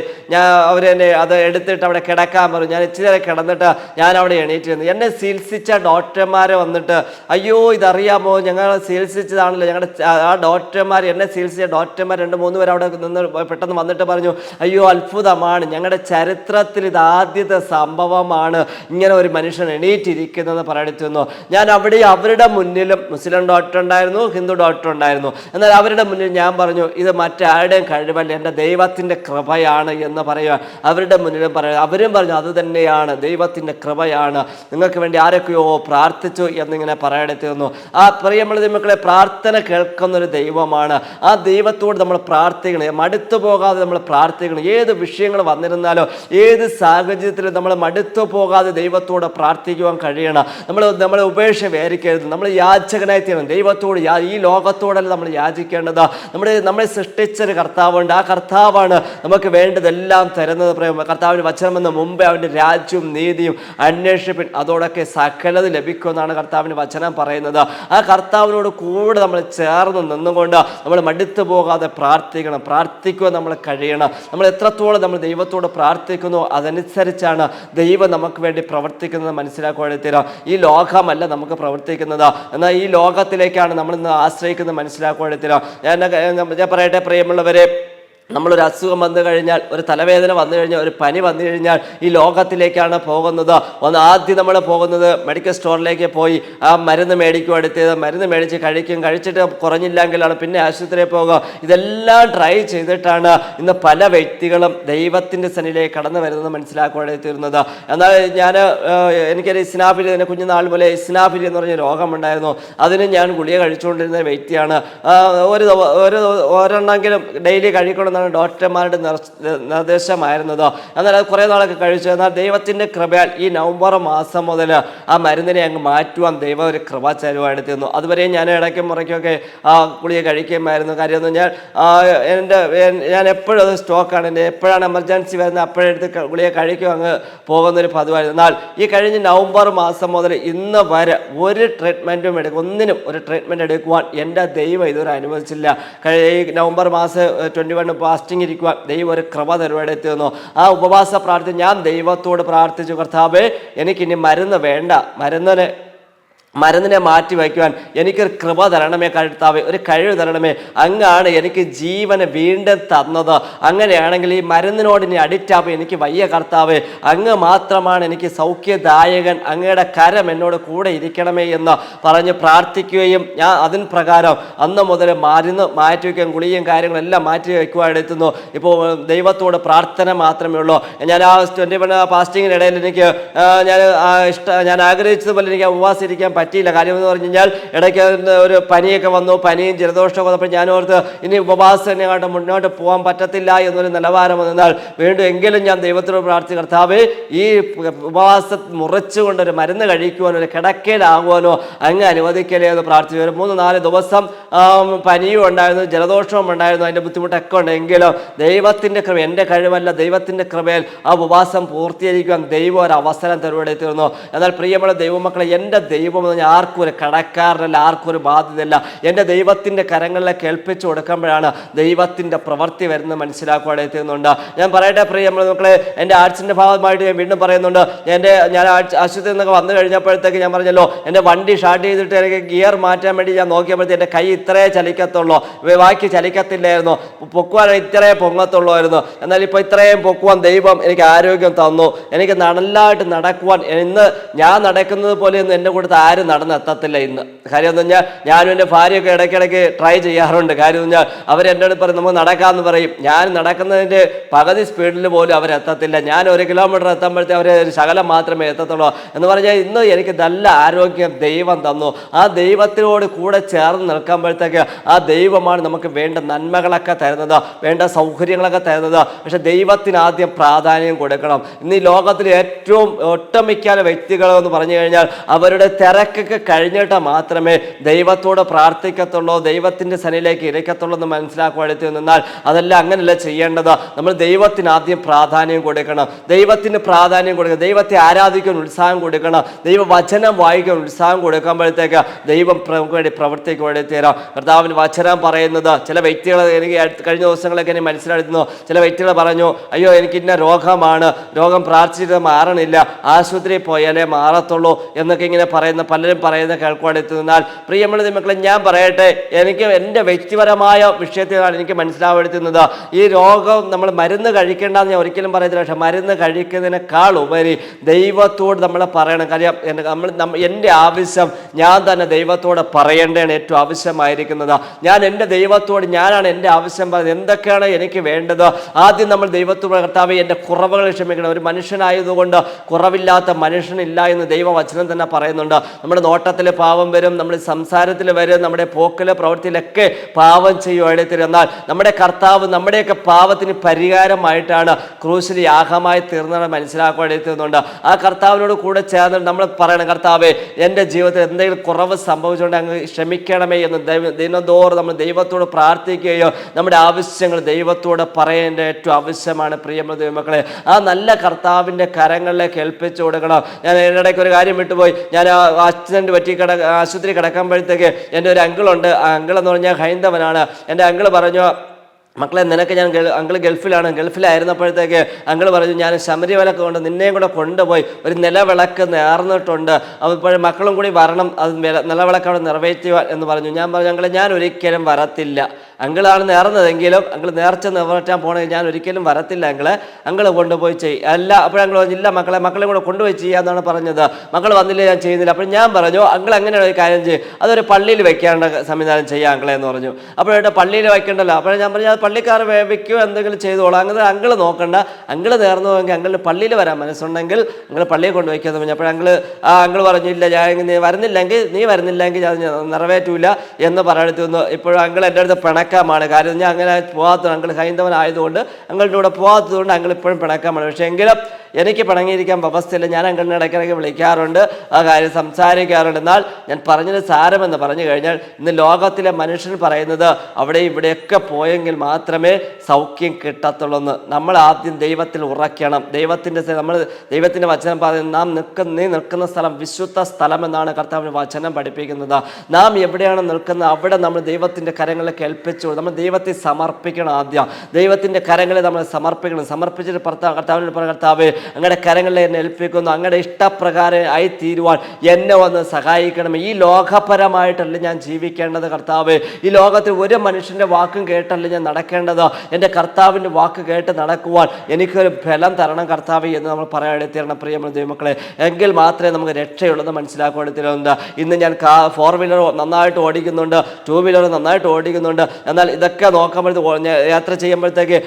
അവരെന്നെ അത് എടുത്തിട്ട് അവിടെ കിടക്കാൻ പറഞ്ഞു. ഞാൻ ഇച്ചിരി നേരം കിടന്നിട്ട് ഞാൻ അവിടെ എണീറ്റിരുന്നു. എന്നെ ചികിത്സിച്ച ഡോക്ടർമാർ വന്നിട്ട്, അയ്യോ ഇതറിയാമോ, ഞങ്ങൾ ചികിത്സിച്ചതാണല്ലോ, ഞങ്ങളുടെ ആ ഡോക്ടർമാർ, എന്നെ ചികിത്സിച്ച ഡോക്ടർമാർ 2-3 പേർ അവിടെ നിന്ന് പെട്ടെന്ന് വന്നിട്ട് പറഞ്ഞു, അയ്യോ അത്ഭുതമാണ്, ഞങ്ങളുടെ ചരിത്രത്തിൽ ഇത് ആദ്യത്തെ സംഭവമാണ് ഇങ്ങനെ ഒരു മനുഷ്യൻ എണീറ്റിരിക്കുന്നതെന്ന് പറയപ്പെടുന്നു. ഞാൻ അവിടെ അവരുടെ മുന്നിലും മുസ്ലിം ഡോക്ടർ ഉണ്ടായിരുന്നു, ഹിന്ദു ഡോക്ടർ ഉണ്ടായിരുന്നു. എന്നാൽ അവരുടെ മുന്നിൽ ഞാൻ പറഞ്ഞു, ഇത് മറ്റാരുടെയും കഴിവല്ല, എൻ്റെ ദൈവത്തിൻ്റെ കൃപയാണ് എന്ന് പറയുക. അവരുടെ മുന്നിലും പറയുക. അവരും പറഞ്ഞു അത് തന്നെയാണ്, ദൈവത്തിൻ്റെ കൃപയാണ്, നിങ്ങൾക്ക് വേണ്ടി ആരൊക്കെയോ പ്രാർത്ഥിച്ചു എന്നിങ്ങനെ പറയണെത്തുന്നു. ആ പ്രിയമുള്ള മക്കളെ, പ്രാർത്ഥന കേൾക്കുന്നൊരു ദൈവമാണ്. ആ ദൈവത്തോട് നമ്മൾ പ്രാർത്ഥിക്കണം, മടുത്തു പോകാതെ നമ്മൾ പ്രാർത്ഥിക്കണം. ഏത് വിഷയങ്ങൾ വന്നിരുന്നാലോ, ഏത് സാഹചര്യത്തിലും നമ്മൾ മടുത്തു പോകാതെ ദൈവത്തോട് പ്രാർത്ഥിക്കുവാൻ കഴിയണം. നമ്മൾ ഉപേക്ഷ വേരിക്കരുത്. നമ്മൾ യാചകനായി തീരണം ദൈവത്തോട്. ഈ ലോകത്തോടല്ല നമ്മൾ യാചിക്കേണ്ടത്. നമ്മളെ സൃഷ്ടിച്ചൊരു കർത്താവുണ്ട്. ആ കർത്താവാണ് നമുക്ക് വേണ്ടതെല്ലാം തരുന്നത്. കർത്താവിന് വചനം വന്ന മുമ്പേ അവൻ്റെ രാജ്യവും നീതിയും അന്വേഷിപ്പിൻ, അതോടൊക്കെ സകലത് ലഭിക്കുമെന്നാണ് കർത്താവിന് വചനം പറയുന്നത്. ആ കർത്താവിനോട് കൂടെ നമ്മൾ ചേർന്ന് നിന്നുകൊണ്ട് നമ്മൾ മടുത്തു പോകാതെ പ്രാർത്ഥിക്കണം. പ്രാർത്ഥിക്കുക നമ്മൾ കഴിയണം. നമ്മൾ എത്രത്തോളം നമ്മൾ ദൈവത്തോട് പ്രാർത്ഥിക്കുന്നു അതനുസരിച്ചാണ് ദൈവം നമുക്ക് വേണ്ടി പ്രവർത്തിക്കുന്നത് മനസ്സിലാക്കുകയാണ്. ഈ ലോകമല്ല നമുക്ക് പ്രവർത്തിക്കുന്നത്, എന്നാൽ ഈ ലോകത്തിലേക്കാണ് നമ്മൾ ഇന്ന് ആശ്രയിക്കുന്നത് മനസ്സിലാക്കുകയാണ്. ഞാൻ പറയട്ടെ പ്രിയമുള്ളവരെ, നമ്മളൊരു അസുഖം വന്നു കഴിഞ്ഞാൽ, ഒരു തലവേദന വന്നു കഴിഞ്ഞാൽ, ഒരു പനി വന്നു കഴിഞ്ഞാൽ ഈ ലോകത്തിലേക്കാണ് പോകുന്നത്. ആദ്യം നമ്മൾ പോകുന്നത് മെഡിക്കൽ സ്റ്റോറിലേക്ക് പോയി ആ മരുന്ന് മേടിക്കും. മരുന്ന് മേടിച്ച് കഴിച്ചിട്ട് കുറഞ്ഞില്ലെങ്കിലാണ് പിന്നെ ആശുപത്രിയിൽ പോകുക. ഇതെല്ലാം ട്രൈ ചെയ്തിട്ടാണ് ഇന്ന് പല വ്യക്തികളും ദൈവത്തിൻ്റെ സന്നിധിയിലേക്ക് കടന്നു വരുന്നത് മനസ്സിലാക്കുകയാണ്. എന്നാൽ എനിക്കൊരു ഇസ്നാഫിലി, എൻ്റെ കുഞ്ഞുനാൾ പോലെ ഇസ്നാഫിലി എന്ന് പറഞ്ഞ രോഗമുണ്ടായിരുന്നു. അതിന് ഞാൻ ഗുളിക കഴിച്ചുകൊണ്ടിരുന്ന വ്യക്തിയാണ്. ഒരെണ്ണമെങ്കിലും ഡെയിലി കഴിക്കണം ഡോക്ടർമാരുടെ നിർദ്ദേശമായിരുന്നത്. എന്നാൽ അത് കുറേ നാളൊക്കെ കഴിച്ചു. എന്നാൽ ദൈവത്തിൻ്റെ കൃപയാൽ ഈ നവംബർ മാസം മുതൽ ആ മരുന്നിനെ അങ്ങ് മാറ്റുവാൻ ദൈവം ഒരു കൃപ ചരുവായിട്ട് തീർന്നു. അതുവരെയും ഞാൻ ഇടയ്ക്കും മുറയ്ക്കൊക്കെ ആ ഗുളിക കഴിക്കുമായിരുന്നു. കാര്യം ഞാൻ എപ്പോഴും അത് സ്റ്റോക്കാണ്. എൻ്റെ എപ്പോഴാണ് എമർജൻസി വരുന്നത് അപ്പോഴെടുത്ത് ഗുളിക കഴിക്കും അങ്ങ് പോകുന്നൊരു പതിവായിരുന്നു. എന്നാൽ ഈ കഴിഞ്ഞ നവംബർ മാസം മുതൽ ഇന്ന് വരെ ഒരു ട്രീറ്റ്മെൻറ്റും ഒന്നിനും ഒരു ട്രീറ്റ്മെൻറ്റ് എടുക്കുവാൻ എൻ്റെ ദൈവം ഇതുവരെ അനുവദിച്ചില്ല. ഈ നവംബർ മാസം 21 ഫാസ്റ്റിംഗ് ഇരിക്കുവാൻ ദൈവം ഒരു കൃപ തരുവായിട്ട് തന്നു. ആ ഉപവാസ പ്രാർത്ഥന ഞാൻ ദൈവത്തോട് പ്രാർത്ഥിച്ചു, കർത്താവേ എനിക്കിനി മരുന്ന് വേണ്ട, മരുന്നിനെ മാറ്റി വയ്ക്കുവാൻ എനിക്കൊരു കൃപ തരണമേ കർത്താവേ, ഒരു കഴിവ് തരണമേ. അങ്ങാണ് എനിക്ക് ജീവനെ വീണ്ടും തന്നത്. അങ്ങനെയാണെങ്കിൽ ഈ മരുന്നിനോട് ഇനി അഡിക്റ്റ് ആവുക എനിക്ക് വയ്യ കർത്താവേ. അങ്ങ് മാത്രമാണ് എനിക്ക് സൗഖ്യദായകൻ. അങ്ങയുടെ കരം എന്നോട് കൂടെ ഇരിക്കണമേ എന്ന് പറഞ്ഞ് പ്രാർത്ഥിക്കുകയും ഞാൻ അതിന് പ്രകാരം അന്ന് മുതൽ മരുന്ന് മാറ്റി വയ്ക്കുകയും ഗുളിയും കാര്യങ്ങളെല്ലാം മാറ്റി വയ്ക്കുവാൻ എടുത്തുന്നു. ഇപ്പോൾ ദൈവത്തോട് പ്രാർത്ഥന മാത്രമേ ഉള്ളൂ. ഞാൻ ആ 21 ഫാസ്റ്റിങ്ങിനിടയിൽ എനിക്ക് ഞാൻ ആഗ്രഹിച്ചതുപോലെ എനിക്ക് ഉപവാസം ഇരിക്കാൻ പറ്റിയില്ല. കാര്യം എന്ന് പറഞ്ഞു കഴിഞ്ഞാൽ ഇടയ്ക്ക് ഒരു പനിയൊക്കെ വന്നു, പനിയും ജലദോഷമൊക്കെ വന്നപ്പോൾ ഞാൻ ഓർത്ത് ഇനി ഉപവാസം എന്നെങ്ങാണ്ട് മുന്നോട്ട് പോകാൻ പറ്റത്തില്ല എന്നൊരു നിലവാരം വന്നാൽ വീണ്ടും എങ്കിലും ഞാൻ ദൈവത്തോട് പ്രാർത്ഥിച്ചു, കർത്താവേ ഈ ഉപവാസം മുറിച്ചുകൊണ്ടൊരു മരുന്ന് കഴിക്കുവാനോ ഒരു കിടക്കയിലാകുവാനോ അങ്ങ് അനുവദിക്കലേ എന്ന് പ്രാർത്ഥിച്ചു. ഒരു 3-4 ദിവസം പനിയും ഉണ്ടായിരുന്നു, ജലദോഷവും ഉണ്ടായിരുന്നു, അതിൻ്റെ ബുദ്ധിമുട്ടൊക്കെ ഉണ്ടെങ്കിലും ദൈവത്തിൻ്റെ കൃപ, എൻ്റെ കഴിവല്ല ദൈവത്തിൻ്റെ കൃപയിൽ ആ ഉപവാസം പൂർത്തീകരിക്കുവാൻ ദൈവം ഒരു അവസരം തരുവടെ തീർന്നു. എന്നാൽ പ്രിയമുള്ള ദൈവമക്കളെ, എൻ്റെ ദൈവം ആർക്കും ഒരു കടക്കാരനല്ല, ആർക്കും ഒരു ബാധ്യതയല്ല. എൻ്റെ ദൈവത്തിൻ്റെ കരങ്ങളിലേക്ക് ഏൽപ്പിച്ചു കൊടുക്കുമ്പോഴാണ് ദൈവത്തിൻ്റെ പ്രവൃത്തി വരുന്നത് മനസ്സിലാക്കുവാൻ എത്തുന്നുണ്ട്. ഞാൻ പറയട്ടെ പ്രിയമുള്ള മക്കളെ, എൻ്റെ ആർട്സിൻ്റെ ഭാഗമായിട്ട് ഞാൻ വീണ്ടും പറയുന്നുണ്ട്. ഞാൻ ആശുപത്രിയിൽ നിന്നൊക്കെ വന്നു കഴിഞ്ഞപ്പോഴത്തേക്ക് ഞാൻ പറഞ്ഞല്ലോ, എൻ്റെ വണ്ടി സ്റ്റാർട്ട് ചെയ്തിട്ട് എനിക്ക് ഗിയർ മാറ്റാൻ വേണ്ടി ഞാൻ നോക്കിയപ്പോഴത്തേക്ക് എൻ്റെ കൈ ഇത്രേ ചലിക്കത്തുള്ളൂ, ബാക്കി ചലിക്കത്തില്ലായിരുന്നു. പൊക്കുവാൻ ഇത്രേ പൊങ്ങത്തുള്ളായിരുന്നു. എന്നാൽ ഇപ്പോൾ ഇത്രയും പൊക്കുവാൻ ദൈവം എനിക്ക് ആരോഗ്യം തന്നു. എനിക്ക് നല്ലതായിട്ട് നടക്കുവാൻ, ഇന്ന് ഞാൻ നടക്കുന്നത് പോലെ ഒന്നും എൻ്റെ കൂടെ ആരും നടന്നെത്തത്തില്ല ഇന്ന്. കാര്യം എന്ന് പറഞ്ഞാൽ ഞാനും എൻ്റെ ഭാര്യയൊക്കെ ഇടയ്ക്കിടയ്ക്ക് ട്രൈ ചെയ്യാറുണ്ട്. കാര്യം എന്ന് പറഞ്ഞാൽ അവരെൻ്റെ അടുത്ത് പറയും നമുക്ക് നടക്കാമെന്ന് പറയും. ഞാൻ നടക്കുന്നതിൻ്റെ പകുതി സ്പീഡിൽ പോലും അവരെത്തത്തില്ല. ഞാൻ 1 കിലോമീറ്റർ എത്തുമ്പോഴത്തേക്ക് അവർ ഒരു ശകലം മാത്രമേ എത്തത്തുള്ളൂ. എന്ന് പറഞ്ഞാൽ ഇന്ന് എനിക്ക് നല്ല ആരോഗ്യം ദൈവം തന്നു. ആ ദൈവത്തിനോട് കൂടെ ചേർന്ന് നിൽക്കുമ്പോഴത്തേക്ക് ആ ദൈവമാണ് നമുക്ക് വേണ്ട നന്മകളൊക്കെ തരുന്നത്, വേണ്ട സൗകര്യങ്ങളൊക്കെ തരുന്നത്. പക്ഷെ ദൈവത്തിന് ആദ്യം പ്രാധാന്യം കൊടുക്കണം. ഇന്ന് ഈ ലോകത്തിൽ ഏറ്റവും ഒട്ടുമിക്ക വ്യക്തികളെന്ന് പറഞ്ഞു കഴിഞ്ഞാൽ അവരുടെ തിരക്കൊക്കെ കഴിഞ്ഞിട്ട് മാത്രമേ ദൈവത്തോട് പ്രാർത്ഥിക്കത്തുള്ളൂ, ദൈവത്തിൻ്റെ സന്നിധിയിലേക്ക് ഇരിക്കത്തുള്ളൂ എന്ന് മനസ്സിലാക്കുവാൻ നിന്നാൽ അതല്ല, അങ്ങനെയല്ല ചെയ്യേണ്ടത്. നമ്മൾ ദൈവത്തിന് ആദ്യം പ്രാധാന്യം കൊടുക്കണം, ദൈവത്തിന് പ്രാധാന്യം കൊടുക്കണം, ദൈവത്തെ ആരാധിക്കാൻ ഉത്സാഹം കൊടുക്കണം, ദൈവവചനം വായിക്കാൻ ഉത്സാഹം കൊടുക്കുമ്പോഴത്തേക്ക് ദൈവം നമുക്ക് വേണ്ടി പ്രവർത്തിക്ക് വേണ്ടി തീരാം. കർത്താവിന് വചനം പറയുന്നത് ചില വ്യക്തികൾ എനിക്ക് കഴിഞ്ഞ ദിവസങ്ങളൊക്കെ എനിക്ക് മനസ്സിലായിരുന്നു. ചില വ്യക്തികൾ പറഞ്ഞു, അയ്യോ എനിക്ക് ഇന്ന രോഗമാണ്, രോഗം പ്രാർത്ഥിച്ചിട്ട് മാറണില്ല, ആശുപത്രിയിൽ പോയാലേ മാറത്തുള്ളൂ എന്നൊക്കെ ഇങ്ങനെ പലരും പറയുന്ന കേൾക്കുവാനെത്തുന്നാൽ പ്രിയമുള്ള മക്കളെ, ഞാൻ പറയട്ടെ, എനിക്ക് എൻ്റെ വ്യക്തിപരമായ വിഷയത്തിലാണ് എനിക്ക് മനസ്സിലാവുന്നത്. ഈ രോഗം നമ്മൾ മരുന്ന് കഴിക്കേണ്ടെന്ന് ഞാൻ ഒരിക്കലും പറയത്തില്ല. പക്ഷെ മരുന്ന് കഴിക്കുന്നതിനേക്കാൾ ഉപരി ദൈവത്തോട് നമ്മൾ പറയണം. കാര്യം എൻ്റെ ആവശ്യം ഞാൻ തന്നെ ദൈവത്തോട് പറയേണ്ടതാണ് ഏറ്റവും ആവശ്യമായിരിക്കുന്നത്. ഞാൻ എൻ്റെ ദൈവത്തോട് ഞാനാണ് എൻ്റെ ആവശ്യം പറയുന്നത്, എന്തൊക്കെയാണ് എനിക്ക് വേണ്ടത്. ആദ്യം നമ്മൾ ദൈവത്തോട്, കർത്താവേ എൻ്റെ കുറവുകൾ ക്ഷമിക്കണം. ഒരു മനുഷ്യനായതുകൊണ്ട് കുറവില്ലാത്ത മനുഷ്യനില്ല എന്ന് ദൈവവചനം തന്നെ പറയുന്നുണ്ട്. നമ്മുടെ നോട്ടത്തിൽ പാവം വരും, നമ്മുടെ സംസാരത്തിൽ വരും, നമ്മുടെ പോക്കിലെ പ്രവൃത്തിയിലൊക്കെ പാവം ചെയ്യുവാണെങ്കിൽ എന്നാൽ നമ്മുടെ കർത്താവ് നമ്മുടെയൊക്കെ പാവത്തിന് പരിഹാരമായിട്ടാണ് ക്രൂശിൽ യാഗമായി തീർന്നത് മനസ്സിലാക്കുവാനെത്തുന്നുണ്ട്. ആ കർത്താവിനോട് കൂടെ ചേർന്ന് നമ്മൾ പറയണം, കർത്താവേ എൻ്റെ ജീവിതത്തിൽ എന്തെങ്കിലും കുറവ് സംഭവിച്ചുകൊണ്ട് അങ്ങ് ക്ഷമിക്കണമേ എന്ന് ദിനംതോറും നമ്മൾ ദൈവത്തോട് പ്രാർത്ഥിക്കുകയോ നമ്മുടെ ആവശ്യങ്ങൾ ദൈവത്തോട് പറയേണ്ട ഏറ്റവും ആവശ്യമാണ്. പ്രിയമുള്ള ദൈവമക്കളെ, ആ നല്ല കർത്താവിൻ്റെ കരങ്ങളിലേക്ക് ഏൽപ്പിച്ചു കൊടുക്കണം. ഞാൻ ഇടയ്ക്ക് ഒരു കാര്യം വിട്ടുപോയി. ഞാൻ ആക്സിഡൻറ്റ് പറ്റി ആശുപത്രി കിടക്കുമ്പോഴത്തേക്ക് എൻ്റെ ഒരു അങ്കിളുണ്ട്. ആ അങ്കിൾ എന്ന് പറഞ്ഞാൽ ഹൈന്ദവനാണ്. എൻ്റെ അങ്കിൾ പറഞ്ഞു, മക്കളെ നിനക്ക് ഞാൻ അങ്കിൾ ഗൾഫിലായിരുന്നപ്പോഴത്തേക്ക് അങ്കിൾ പറഞ്ഞു, ഞാൻ ശബരിമലക്ക് കൊണ്ട് നിന്നെയും കൂടെ കൊണ്ടുപോയി ഒരു നിലവിളക്ക് നേർന്നിട്ടുണ്ട്, അപ്പോൾ മക്കളും കൂടി വരണം, അത് നിലവിളക്ക് അവിടെ നിറവേറ്റുക എന്ന് പറഞ്ഞു. ഞാൻ പറഞ്ഞു, അങ്കിളെ ഞാൻ ഒരിക്കലും വരത്തില്ല. അങ്കിളാണ് നേർന്നതെങ്കിലും അങ്കിൾ നേർച്ച നിറവേറ്റാൻ പോകണമെങ്കിൽ ഞാൻ ഒരിക്കലും വരത്തില്ല അങ്കിൾ കൊണ്ടുപോയി അല്ല. അപ്പോൾ അങ്കിൾ പറഞ്ഞില്ല, മക്കളെ കൂടെ കൊണ്ടുപോയി ചെയ്യാമെന്നാണ് പറഞ്ഞത്. മക്കൾ വന്നില്ല, ഞാൻ ചെയ്യുന്നില്ല. അപ്പോൾ ഞാൻ പറഞ്ഞു, അങ്കിൾ അങ്ങനെയുള്ള ഒരു കാര്യം ചെയ്യും, അതൊരു പള്ളിയിൽ വെക്കേണ്ട സംവിധാനം ചെയ്യാം അങ്കിളെ എന്ന് പറഞ്ഞു. അപ്പോഴേട്ട് പള്ളിയിൽ വെക്കേണ്ടല്ലോ. അപ്പോൾ ഞാൻ പറഞ്ഞു, അത് പള്ളിക്കാർ വെക്കുകയോ എന്തെങ്കിലും ചെയ്തോളാം, അങ്ങനെ അങ്കിൾ നോക്കണ്ട, അങ്കിൾ നേർന്നു പോയെങ്കിൽ അങ്കിളിന് പള്ളിയിൽ വരാൻ മനസ്സുണ്ടെങ്കിൽ അങ്കിൾ പള്ളിയിൽ കൊണ്ടുവയ്ക്കാമെന്ന് പറഞ്ഞു. അപ്പോൾ അങ്കിൾ പറഞ്ഞു, ഇല്ല ഞാൻ നീ വരുന്നില്ലെങ്കിൽ അത് നിറവേറ്റൂല എന്ന് പറയത്തുന്നു. ഇപ്പോഴും അങ്കിൾ എൻ്റെ അടുത്ത് പിണക്കമാണ്. കാര്യം ഞാൻ അങ്ങനെ പോകാത്തത്, അങ്കിൾ ഹൈന്ദവനായതുകൊണ്ട് അങ്കിളിൻ്റെ കൂടെ പോകാത്തതുകൊണ്ട് അങ്കിൾ ഇപ്പോഴും പിണക്കമാണ്. പക്ഷേ എങ്കിലും എനിക്ക് പിണങ്ങിയിരിക്കാൻ വ്യവസ്ഥയില്ല. ഞാൻ അങ്കിളിനെ ഇടയ്ക്കിടയ്ക്ക് വിളിക്കാറുണ്ട്, ആ കാര്യം സംസാരിക്കാറുണ്ട്. എന്നാൽ ഞാൻ പറഞ്ഞത് സാരമെന്ന് പറഞ്ഞു കഴിഞ്ഞാൽ ഇന്ന് ലോകത്തിലെ മനുഷ്യൻ പറയുന്നത് അവിടെ ഇവിടെയൊക്കെ പോയെങ്കിൽ മാത്രമേ സൗഖ്യം കിട്ടത്തുള്ളൂ എന്ന്. നമ്മൾ ആദ്യം ദൈവത്തിൽ ഉറയ്ക്കണം. നമ്മൾ ദൈവത്തിൻ്റെ വചനം പറയുന്നത്, നീ നിൽക്കുന്ന സ്ഥലം വിശുദ്ധ സ്ഥലം എന്നാണ് കർത്താവിൻ്റെ വചനം പഠിപ്പിക്കുന്നത്. നാം എവിടെയാണ് നിൽക്കുന്നത് അവിടെ നമ്മൾ ദൈവത്തിൻ്റെ കരങ്ങളിലേക്ക് ഏൽപ്പിച്ചു നമ്മൾ ദൈവത്തെ സമർപ്പിക്കണം. ആദ്യം ദൈവത്തിൻ്റെ കരങ്ങളെ നമ്മൾ സമർപ്പിക്കണം. സമർപ്പിച്ചിട്ട് കർത്താവിനോട് പറ, കർത്താവേ അങ്ങയുടെ കരങ്ങളിൽ എന്നെ ഏൽപ്പിക്കുന്നു. അങ്ങയുടെ ഇഷ്ടപ്രകാരം ആയി തീരുവാൻ എന്നെ ഒന്ന് സഹായിക്കണമേ. ഈ ലോകപരമായിട്ടല്ല ഞാൻ ജീവിക്കേണ്ടത് കർത്താവേ. ഈ ലോകത്തിൽ ഒരു മനുഷ്യൻ്റെ വാക്കും കേട്ടല്ല ഞാൻ നടക്കേണ്ടത്. എൻ്റെ കർത്താവിൻ്റെ വാക്ക് കേട്ട് നടക്കുവാൻ എനിക്കൊരു ബലം തരണം കർത്താവേ എന്ന് നമ്മൾ പറയാനെത്തിരണം പ്രിയമുള്ള ദൈവമക്കളെ. എങ്കിൽ മാത്രമേ നമുക്ക് രക്ഷയുള്ളതെന്ന് മനസ്സിലാക്കുവാനെത്തിരുന്നത്. ഇന്ന് ഞാൻ 4 വീലർ നന്നായിട്ട് ഓടിക്കുന്നുണ്ട്, 2 വീലർ നന്നായിട്ട് ഓടിക്കുന്നുണ്ട്. എന്നാൽ ഇതൊക്കെ നോക്കുമ്പോഴത്തേക്ക് യാത്ര ചെയ്യുമ്പോഴത്തേക്ക്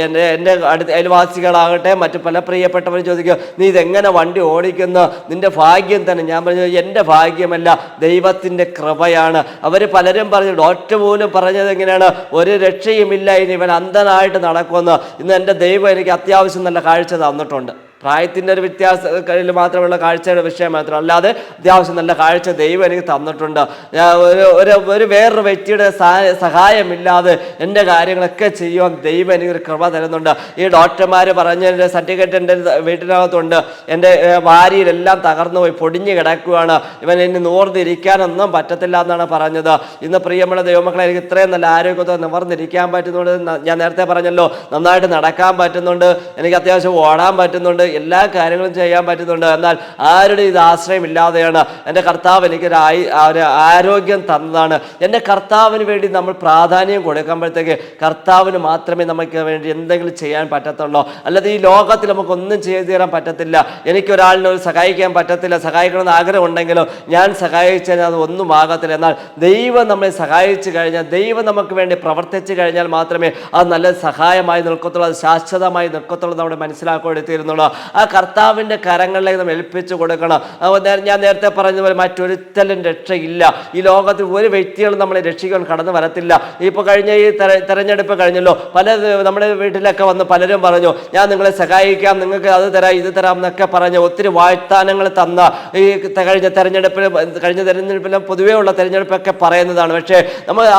എൻ്റെ അയൽവാസികളാകട്ടെ മറ്റു പല പ്രിയപ്പെട്ടവർ ചോദിക്കുക, നീ ഇതെങ്ങനെ വണ്ടി ഓടിക്കുന്നു? നിന്റെ ഭാഗ്യം തന്നെ. ഞാൻ പറഞ്ഞു, എൻ്റെ ഭാഗ്യമല്ല, ദൈവത്തിൻ്റെ കൃപയാണ്. അവർ പലരും പറഞ്ഞു, ഡോക്ടർ പോലും പറഞ്ഞത് എങ്ങനെയാണ്, ഒരു രക്ഷയുമില്ല, ഇനി ഇവൻ അന്ധനായിട്ട് നടക്കുമെന്ന്. ഇന്ന് എൻ്റെ ദൈവം എനിക്ക് അത്യാവശ്യം നല്ല കാഴ്ച തന്നിട്ടുണ്ട്. പ്രായത്തിൻ്റെ ഒരു വ്യത്യാസത്തിൽ മാത്രമുള്ള കാഴ്ചയുടെ വിഷയം മാത്രം, അല്ലാതെ അത്യാവശ്യം നല്ല കാഴ്ച ദൈവം എനിക്ക് തന്നിട്ടുണ്ട്. ഒരു വേറൊരു വ്യക്തിയുടെ സഹായമില്ലാതെ എൻ്റെ കാര്യങ്ങളൊക്കെ ചെയ്യുവാൻ ദൈവം എനിക്കൊരു കൃപ തരുന്നുണ്ട്. ഈ ഡോക്ടർമാർ പറഞ്ഞ എൻ്റെ സർട്ടിഫിക്കറ്റ് എൻ്റെ വീട്ടിനകത്തുണ്ട്. എൻ്റെ ഭാര്യയിലെല്ലാം തകർന്നു പോയി, പൊടിഞ്ഞു കിടക്കുകയാണ്, ഇവൻ ഇനി നൂർന്നിരിക്കാനൊന്നും പറ്റത്തില്ല എന്നാണ് പറഞ്ഞത്. ഇന്ന് പ്രിയമുള്ള ദൈവമക്കളെ, എനിക്ക് ഇത്രയും നല്ല ആരോഗ്യത്തോടെ നിവർന്നിരിക്കാൻ പറ്റുന്നുണ്ട്. ഞാൻ നേരത്തെ പറഞ്ഞല്ലോ, നന്നായിട്ട് നടക്കാൻ പറ്റുന്നുണ്ട്, എനിക്ക് അത്യാവശ്യം ഓടാൻ പറ്റുന്നുണ്ട്, എല്ലാ കാര്യങ്ങളും ചെയ്യാൻ പറ്റുന്നുണ്ട്. എന്നാൽ ആരുടെ ഇത് ആശ്രയമില്ലാതെയാണ് എൻ്റെ കർത്താവ് എനിക്കൊരു ആരോഗ്യം തന്നതാണ്. എൻ്റെ കർത്താവിന് വേണ്ടി നമ്മൾ പ്രാധാന്യം കൊടുക്കുമ്പോഴത്തേക്ക് കർത്താവിന് മാത്രമേ നമുക്ക് വേണ്ടി എന്തെങ്കിലും ചെയ്യാൻ പറ്റത്തുള്ളൂ. അല്ലാതെ ഈ ലോകത്തിൽ നമുക്കൊന്നും ചെയ്തു തരാൻ പറ്റത്തില്ല. എനിക്കൊരാളിനെ സഹായിക്കാൻ പറ്റത്തില്ല. സഹായിക്കണമെന്ന് ആഗ്രഹം ഉണ്ടെങ്കിലും ഞാൻ സഹായിച്ചാൽ അത് ഒന്നും ആകത്തില്ല. എന്നാൽ ദൈവം നമ്മളെ സഹായിച്ചു കഴിഞ്ഞാൽ, ദൈവം നമുക്ക് വേണ്ടി പ്രവർത്തിച്ചു കഴിഞ്ഞാൽ മാത്രമേ അത് നല്ല സഹായമായി നിൽക്കത്തുള്ളൂ, അത് ശാശ്വതമായി നിൽക്കത്തുള്ളൂ നമ്മുടെ മനസ്സിലാക്കിയെടുത്തിരുന്നുള്ളൂ. ആ കർത്താവിൻ്റെ കരങ്ങളിലേക്ക് നമ്മൾ ഏൽപ്പിച്ചു കൊടുക്കണം. ഞാൻ നേരത്തെ പറഞ്ഞതുപോലെ മറ്റൊരുത്തലും രക്ഷയില്ല. ഈ ലോകത്തിൽ ഒരു വ്യക്തികളും നമ്മളെ രക്ഷിക്കാൻ കടന്നു വരത്തില്ല. ഇപ്പോൾ കഴിഞ്ഞ ഈ തെരഞ്ഞെടുപ്പ് കഴിഞ്ഞല്ലോ, നമ്മുടെ വീട്ടിലൊക്കെ വന്ന് പലരും പറഞ്ഞു, ഞാൻ നിങ്ങളെ സഹായിക്കാം, നിങ്ങൾക്ക് അത് തരാം ഇത് തരാം എന്നൊക്കെ പറഞ്ഞ് ഒത്തിരി വാഗ്ദാനങ്ങൾ തന്ന ഈ കഴിഞ്ഞ തെരഞ്ഞെടുപ്പിലും പൊതുവേ ഉള്ള തെരഞ്ഞെടുപ്പൊക്കെ പറയുന്നതാണ്. പക്ഷേ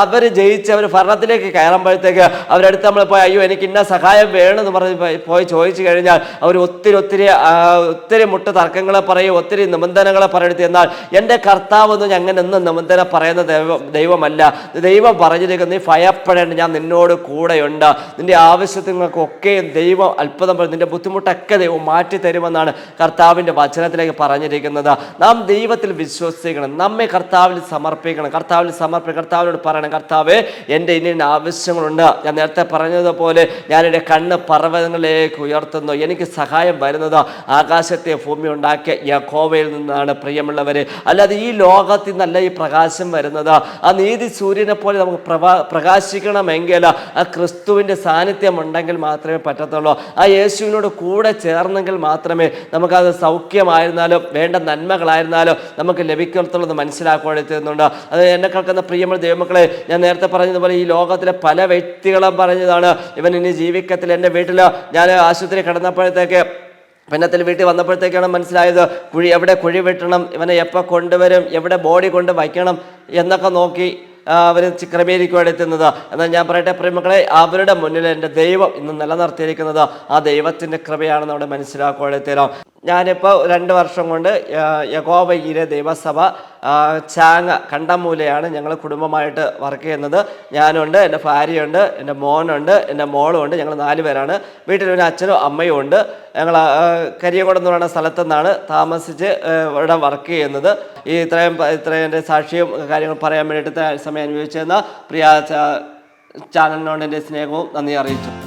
അവർ ജയിച്ച് അവർ ഭരണത്തിലേക്ക് കയറുമ്പോഴത്തേക്ക് അവരടുത്ത് നമ്മൾ പോയി, അയ്യോ എനിക്ക് ഇന്ന സഹായം വേണമെന്ന് പറഞ്ഞ് പോയി ചോദിച്ചു കഴിഞ്ഞാൽ അവർ ഒത്തിരി മുട്ട തർക്കങ്ങളെ പറയും, ഒത്തിരി നിബന്ധനകളെ പറയരുത്. എന്നാൽ എൻ്റെ കർത്താവെന്ന് അങ്ങനെ ഒന്നും നിബന്ധന പറയുന്ന ദൈവമല്ല. ദൈവം പറഞ്ഞിരിക്കുന്നു, നീ ഭയപ്പെടേണ്ട, ഞാൻ നിന്നോട് കൂടെയുണ്ട്. നിന്റെ ആവശ്യങ്ങൾക്കൊക്കെ ദൈവം അത്ഭുതം, നിന്റെ ബുദ്ധിമുട്ടൊക്കെ ദൈവം മാറ്റി തരുമെന്നാണ് കർത്താവിൻ്റെ വചനത്തിലേക്ക് പറഞ്ഞിരിക്കുന്നത്. നാം ദൈവത്തിൽ വിശ്വസിക്കണം, നമ്മെ കർത്താവിൽ സമർപ്പിക്കണം. കർത്താവിനോട് പറയണം, കർത്താവേ എൻ്റെ ഇനി ആവശ്യങ്ങളുണ്ട്. ഞാൻ നേരത്തെ പറഞ്ഞതുപോലെ ഞാൻ എൻ്റെ കണ്ണ് പർവ്വതങ്ങളിലേക്ക് ഉയർത്തുന്നു. എനിക്ക് സഹായം വരുന്നത് ആകാശത്തെ ഭൂമി ഉണ്ടാക്കിയ യഹോവയിൽ നിന്നാണ് പ്രിയമുള്ളവരെ. അല്ലാതെ ഈ ലോകത്തിൽ നിന്നല്ല ഈ പ്രകാശം വരുന്നത്. ആ നീതി സൂര്യനെ പോലെ നമുക്ക് പ്രകാശിക്കണമെങ്കിൽ ആ ക്രിസ്തുവിൻ്റെ സാന്നിധ്യം ഉണ്ടെങ്കിൽ മാത്രമേ പറ്റത്തുള്ളൂ. ആ യേശുവിനോട് കൂടെ ചേർന്നെങ്കിൽ മാത്രമേ നമുക്കത് സൗഖ്യമായിരുന്നാലും വേണ്ട നന്മകളായിരുന്നാലും നമുക്ക് ലഭിക്കത്തുള്ളൂ എന്ന് മനസ്സിലാക്കുവാനുണ്ട്. അത് എന്നെ കേൾക്കുന്ന പ്രിയമുള്ള ദൈവമക്കളെ, ഞാൻ നേരത്തെ പറഞ്ഞതുപോലെ ഈ ലോകത്തിലെ പല വ്യക്തികളും പറഞ്ഞതാണ്, ഇവൻ ഇനി ജീവിക്കത്തില്ല. എൻ്റെ വീട്ടിൽ ഞാൻ ആശുപത്രി കിടന്നപ്പോഴത്തേക്ക് പിന്നത്തിൽ വീട്ടിൽ വന്നപ്പോഴത്തേക്കാണ് മനസ്സിലായത്, എവിടെ കുഴി വെട്ടണം, ഇവനെ എപ്പോൾ കൊണ്ടുവരും, എവിടെ ബോഡി കൊണ്ട് വയ്ക്കണം എന്നൊക്കെ നോക്കി അവർ ക്രമീകരിക്കുവാൻ എത്തുന്നത്. എന്നാൽ ഞാൻ പറയട്ടെ പ്രിയമക്കളെ, അവരുടെ മുന്നിൽ എൻ്റെ ദൈവം ഇന്ന് നിലനിർത്തിയിരിക്കുന്നത് ആ ദൈവത്തിൻ്റെ കൃപയാണെന്ന് അവിടെ മനസ്സിലാക്കുവാൻ. ഞാനിപ്പോൾ 2 വർഷം കൊണ്ട് യഹോവയിലെ ദൈവസഭ ചാങ്ങ കണ്ടമൂലയാണ് ഞങ്ങൾ കുടുംബമായിട്ട് വർക്ക് ചെയ്യുന്നത്. ഞാനുണ്ട്, എൻ്റെ ഭാര്യയുണ്ട്, എൻ്റെ മോനുണ്ട്, എൻ്റെ മോളും ഉണ്ട്. ഞങ്ങൾ 4 പേരാണ്. വീട്ടിലൊരു അച്ഛനും അമ്മയും ഉണ്ട്. ഞങ്ങൾ കരിയകുളം എന്ന് പറയുന്ന സ്ഥലത്തു നിന്നാണ് താമസിച്ച് ഇവിടെ വർക്ക് ചെയ്യുന്നത്. ഇത്രയും എൻ്റെ സാക്ഷിയും കാര്യങ്ങളും പറയാൻ വേണ്ടിയിട്ട് സമയം അനുഭവിച്ചെന്ന പ്രിയ ചാനലിനോട് എൻ്റെ സ്നേഹവും നന്ദി അറിയിച്ചു.